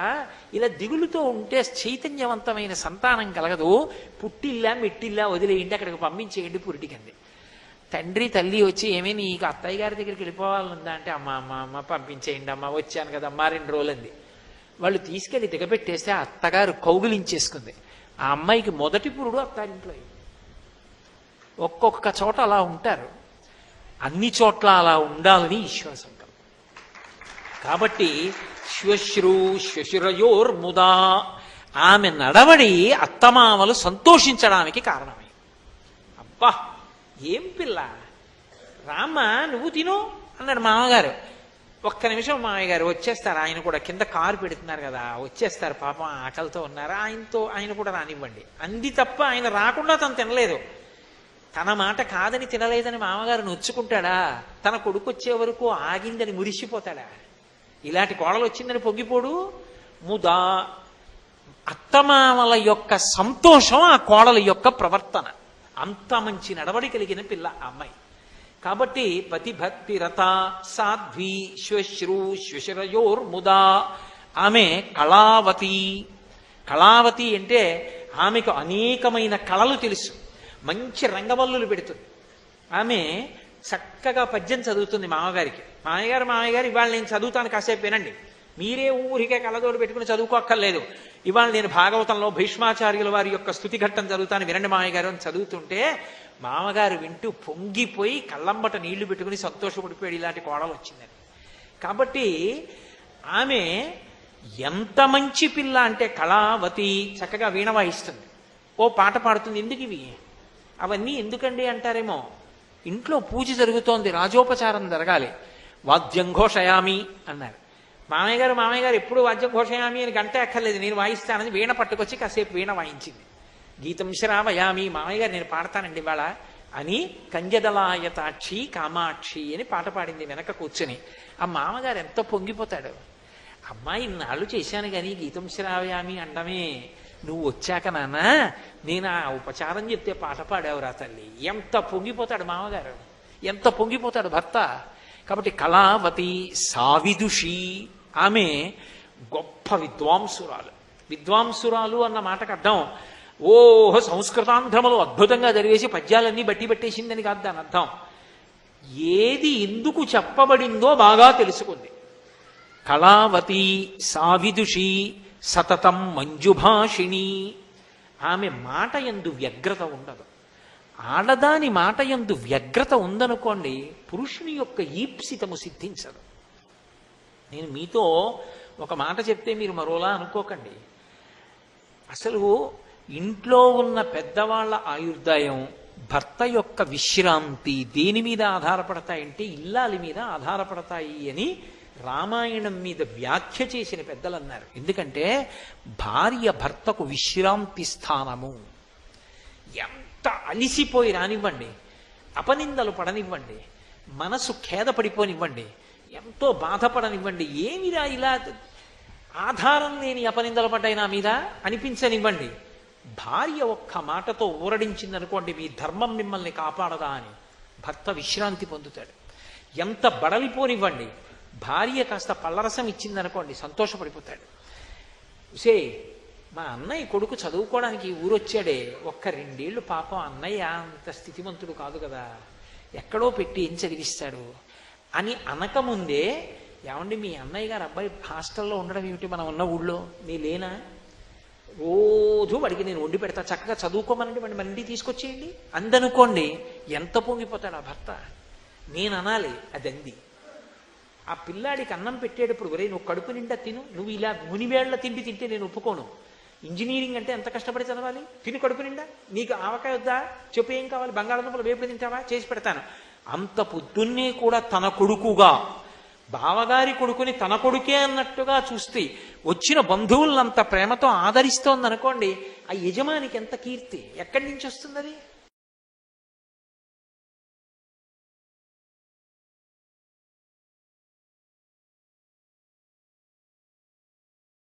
ఇలా దిగులుతో ఉంటే చైతన్యవంతమైన సంతానం కలగదు. పుట్టిల్లా మెట్టిల్లా వదిలేయండి, అక్కడికి పంపించేయండి పురిటికంది. తండ్రి తల్లి వచ్చి, ఏమీ నీకు అత్తయ్య గారి దగ్గరికి వెళ్ళిపోవాలనుందా అంటే, అమ్మ అమ్మ అమ్మ పంపించేయండి అమ్మ, వచ్చాను కదమ్మా 2 రోజులంది. వాళ్ళు తీసుకెళ్లి దిగబెట్టేస్తే అత్తగారు కౌగులించేసుకుంది. ఆ అమ్మాయికి మొదటి పురుడు అత్తారింట్లో. ఒక్కొక్క చోట అలా ఉంటారు, అన్ని చోట్ల అలా ఉండాలని ఈశ్వర సంకల్పం. కాబట్టి శ్వశ్రు శ్వశురయోర్ముదా, ఆమె నడవడి అత్తమామలు సంతోషించడానికి కారణమై. అబ్బా ఏం పిల్ల, రామ్మ నువ్వు తిను అన్నాడు మామగారు. ఒక్క నిమిషం మామయ్య గారు వచ్చేస్తారు, ఆయన కూడా కింద కారు పెడుతున్నారు కదా, వచ్చేస్తారు పాపం ఆకలితో ఉన్నారు, ఆయన కూడా రానివ్వండి అంది తప్ప ఆయన రాకుండా తను తినలేదు. తన మాట కాదని తినలేదని మామగారు నొచ్చుకుంటాడా? తన కొడుకు వచ్చే వరకు ఆగిందని మురిసిపోతాడా? ఇలాంటి కోడలు వచ్చిందని పొంగిపోడు. ముదా, అత్తమామల యొక్క సంతోషం ఆ కోడల యొక్క ప్రవర్తన. అంత మంచి నడవడి కలిగిన పిల్ల అమ్మాయి. కాబట్టి పతిభక్తిరత సాధ్వి శ్వశ్రు శ్వశురయోర్ముదా. ఆమె కళావతి. కళావతి అంటే ఆమెకు అనేకమైన కళలు తెలుసు, మంచి రంగవల్లులు పెడుతుంది. ఆమె చక్కగా పద్యం చదువుతుంది మామగారికి. మామయ్య గారు ఇవాళ నేను చదువుతాను, కాసేపు వినండి, మీరే ఊరికే కళ్ళతోడు పెట్టుకుని చదువుకోక్కర్లేదు, ఇవాళ నేను భాగవతంలో భీష్మాచార్యుల వారి యొక్క స్తుతి ఘట్టం చదువుతాను వినండి మామయ్య గారు అని చదువుతుంటే మామగారు వింటూ పొంగిపోయి కళ్ళంబట నీళ్లు పెట్టుకుని సంతోషపడిపోయాడు, ఇలాంటి కోడలు వచ్చిందని. కాబట్టి ఆమె ఎంత మంచి పిల్ల అంటే కళావతి. చక్కగా వీణ వాయిస్తుంది, ఓ పాట పాడుతుంది. ఎందుకు ఇవి అవన్నీ ఎందుకండి అంటారేమో. ఇంట్లో పూజ జరుగుతోంది, రాజోపచారం జరగాలి. వాద్యం ఘోషయామి అన్నారు. మామయ్య గారు ఎప్పుడు వాద్యం ఘోషయామి అని గంట ఎక్కర్లేదు, నేను వాయిస్తానని వీణ పట్టుకొచ్చి కాసేపు వీణ వాయించింది. గీతం శ్రావయామి, మామయ్య గారు నేను పాడతానండి ఇవాళ అని కంజదలాయతాక్షి కామాక్షి అని పాట పాడింది వెనక కూర్చొని. ఆ మామగారు ఎంత పొంగిపోతాడు. అమ్మాయి ఇన్నాళ్ళు చేశాను కానీ గీతం శ్రావయామి అండమే, నువ్వు వచ్చాక నాన్న నేను ఆ ఉపచారం చెప్తే పాట పాడావురా తల్లి. ఎంత పొంగిపోతాడు మామగారు, ఎంత పొంగిపోతాడు భర్త. కాబట్టి కళావతి సావిదుషి, ఆమె గొప్ప విద్వాంసురాలు అన్న మాటకు అర్థం ఓహో సంస్కృతాంధ్రములు అద్భుతంగా జరిగేసి పద్యాలన్నీ బట్టి పట్టేసిందని కాదు దాని అర్థం. ఏది ఎందుకు చెప్పబడిందో బాగా తెలుసుకుంది. కళావతి సావిదుషి సతతం మంజుభాషిణి, ఆమె మాట యందు వ్యగ్రత ఉండదు. ఆడదాని మాట యందు వ్యగ్రత ఉందనుకోండి, పురుషుని యొక్క ఈప్సితము సిద్ధించదు. నేను మీతో ఒక మాట చెప్తే మీరు మరోలా అనుకోకండి. అసలు ఇంట్లో ఉన్న పెద్దవాళ్ల ఆయుర్దాయం, భర్త యొక్క విశ్రాంతి దేని మీద ఆధారపడతాయంటే ఇల్లాలి మీద ఆధారపడతాయి అని రామాయణం మీద వ్యాఖ్య చేసిన పెద్దలు అన్నారు. ఎందుకంటే భార్య భర్తకు విశ్రాంతి స్థానము. ఎంత అలిసిపోయి రానివ్వండి, అపనిందలు పడనివ్వండి, మనసు ఖేదపడిపోనివ్వండి, ఎంతో బాధపడనివ్వండి, ఏమిరా ఇలా ఆధారం లేని అపనిందలు పడ్డాయి నా మీద అనిపించనివ్వండి, భార్య ఒక్క మాటతో ఊరడించిందనుకోండి మీ ధర్మం మిమ్మల్ని కాపాడదా అని భర్త విశ్రాంతి పొందుతాడు. ఎంత బడలిపోనివ్వండి, భార్య కాస్త పళ్ళరసం ఇచ్చిందనుకోండి సంతోషపడిపోతాడు. సే మా అన్నయ్య కొడుకు చదువుకోవడానికి ఊరొచ్చాడే, ఒక్క 2 ఏళ్ళు పాపం అన్నయ్య అంత స్థితిమంతుడు కాదు కదా, ఎక్కడో పెట్టి ఏం చదివిస్తాడు అని అనకముందే, ఏమండి మీ అన్నయ్య గారు అబ్బాయి హాస్టల్లో ఉండడం ఏమిటి మనం ఉన్న ఊళ్ళో, నీ లేనా, రోజు వాడికి నేను వండి పెడతా, చక్కగా చదువుకోమనండి వాడిని మన ఇంటికి తీసుకొచ్చేయండి అందనుకోండి, ఎంత పొంగిపోతాడు ఆ భర్త. నేను అనాలి అది అంది. ఆ పిల్లాడికి అన్నం పెట్టేటప్పుడు ఒరే నువ్వు కడుపు నిండా తిను, నువ్వు ఇలా మునివేళ్ల తిండి తింటే నేను ఒప్పుకోను. ఇంజనీరింగ్ అంటే ఎంత కష్టపడి చదవాలి, తిని కడుపు నిండా, నీకు ఆవకాయ వద్దా చెప్పు, ఏం కావాలి, బంగాళదుంపలు వేపుడు తింటావా చేసి పెడతాను. అంత పొద్దున్నే కూడా తన కొడుకుగా, బావగారి కొడుకుని తన కొడుకే అన్నట్టుగా చూస్తే వచ్చిన బంధువులంత ప్రేమతో ఆదరిస్తోందనుకోండి, ఆ యజమానికి ఎంత కీర్తి, ఎక్కడి నుంచి వస్తుంది అది?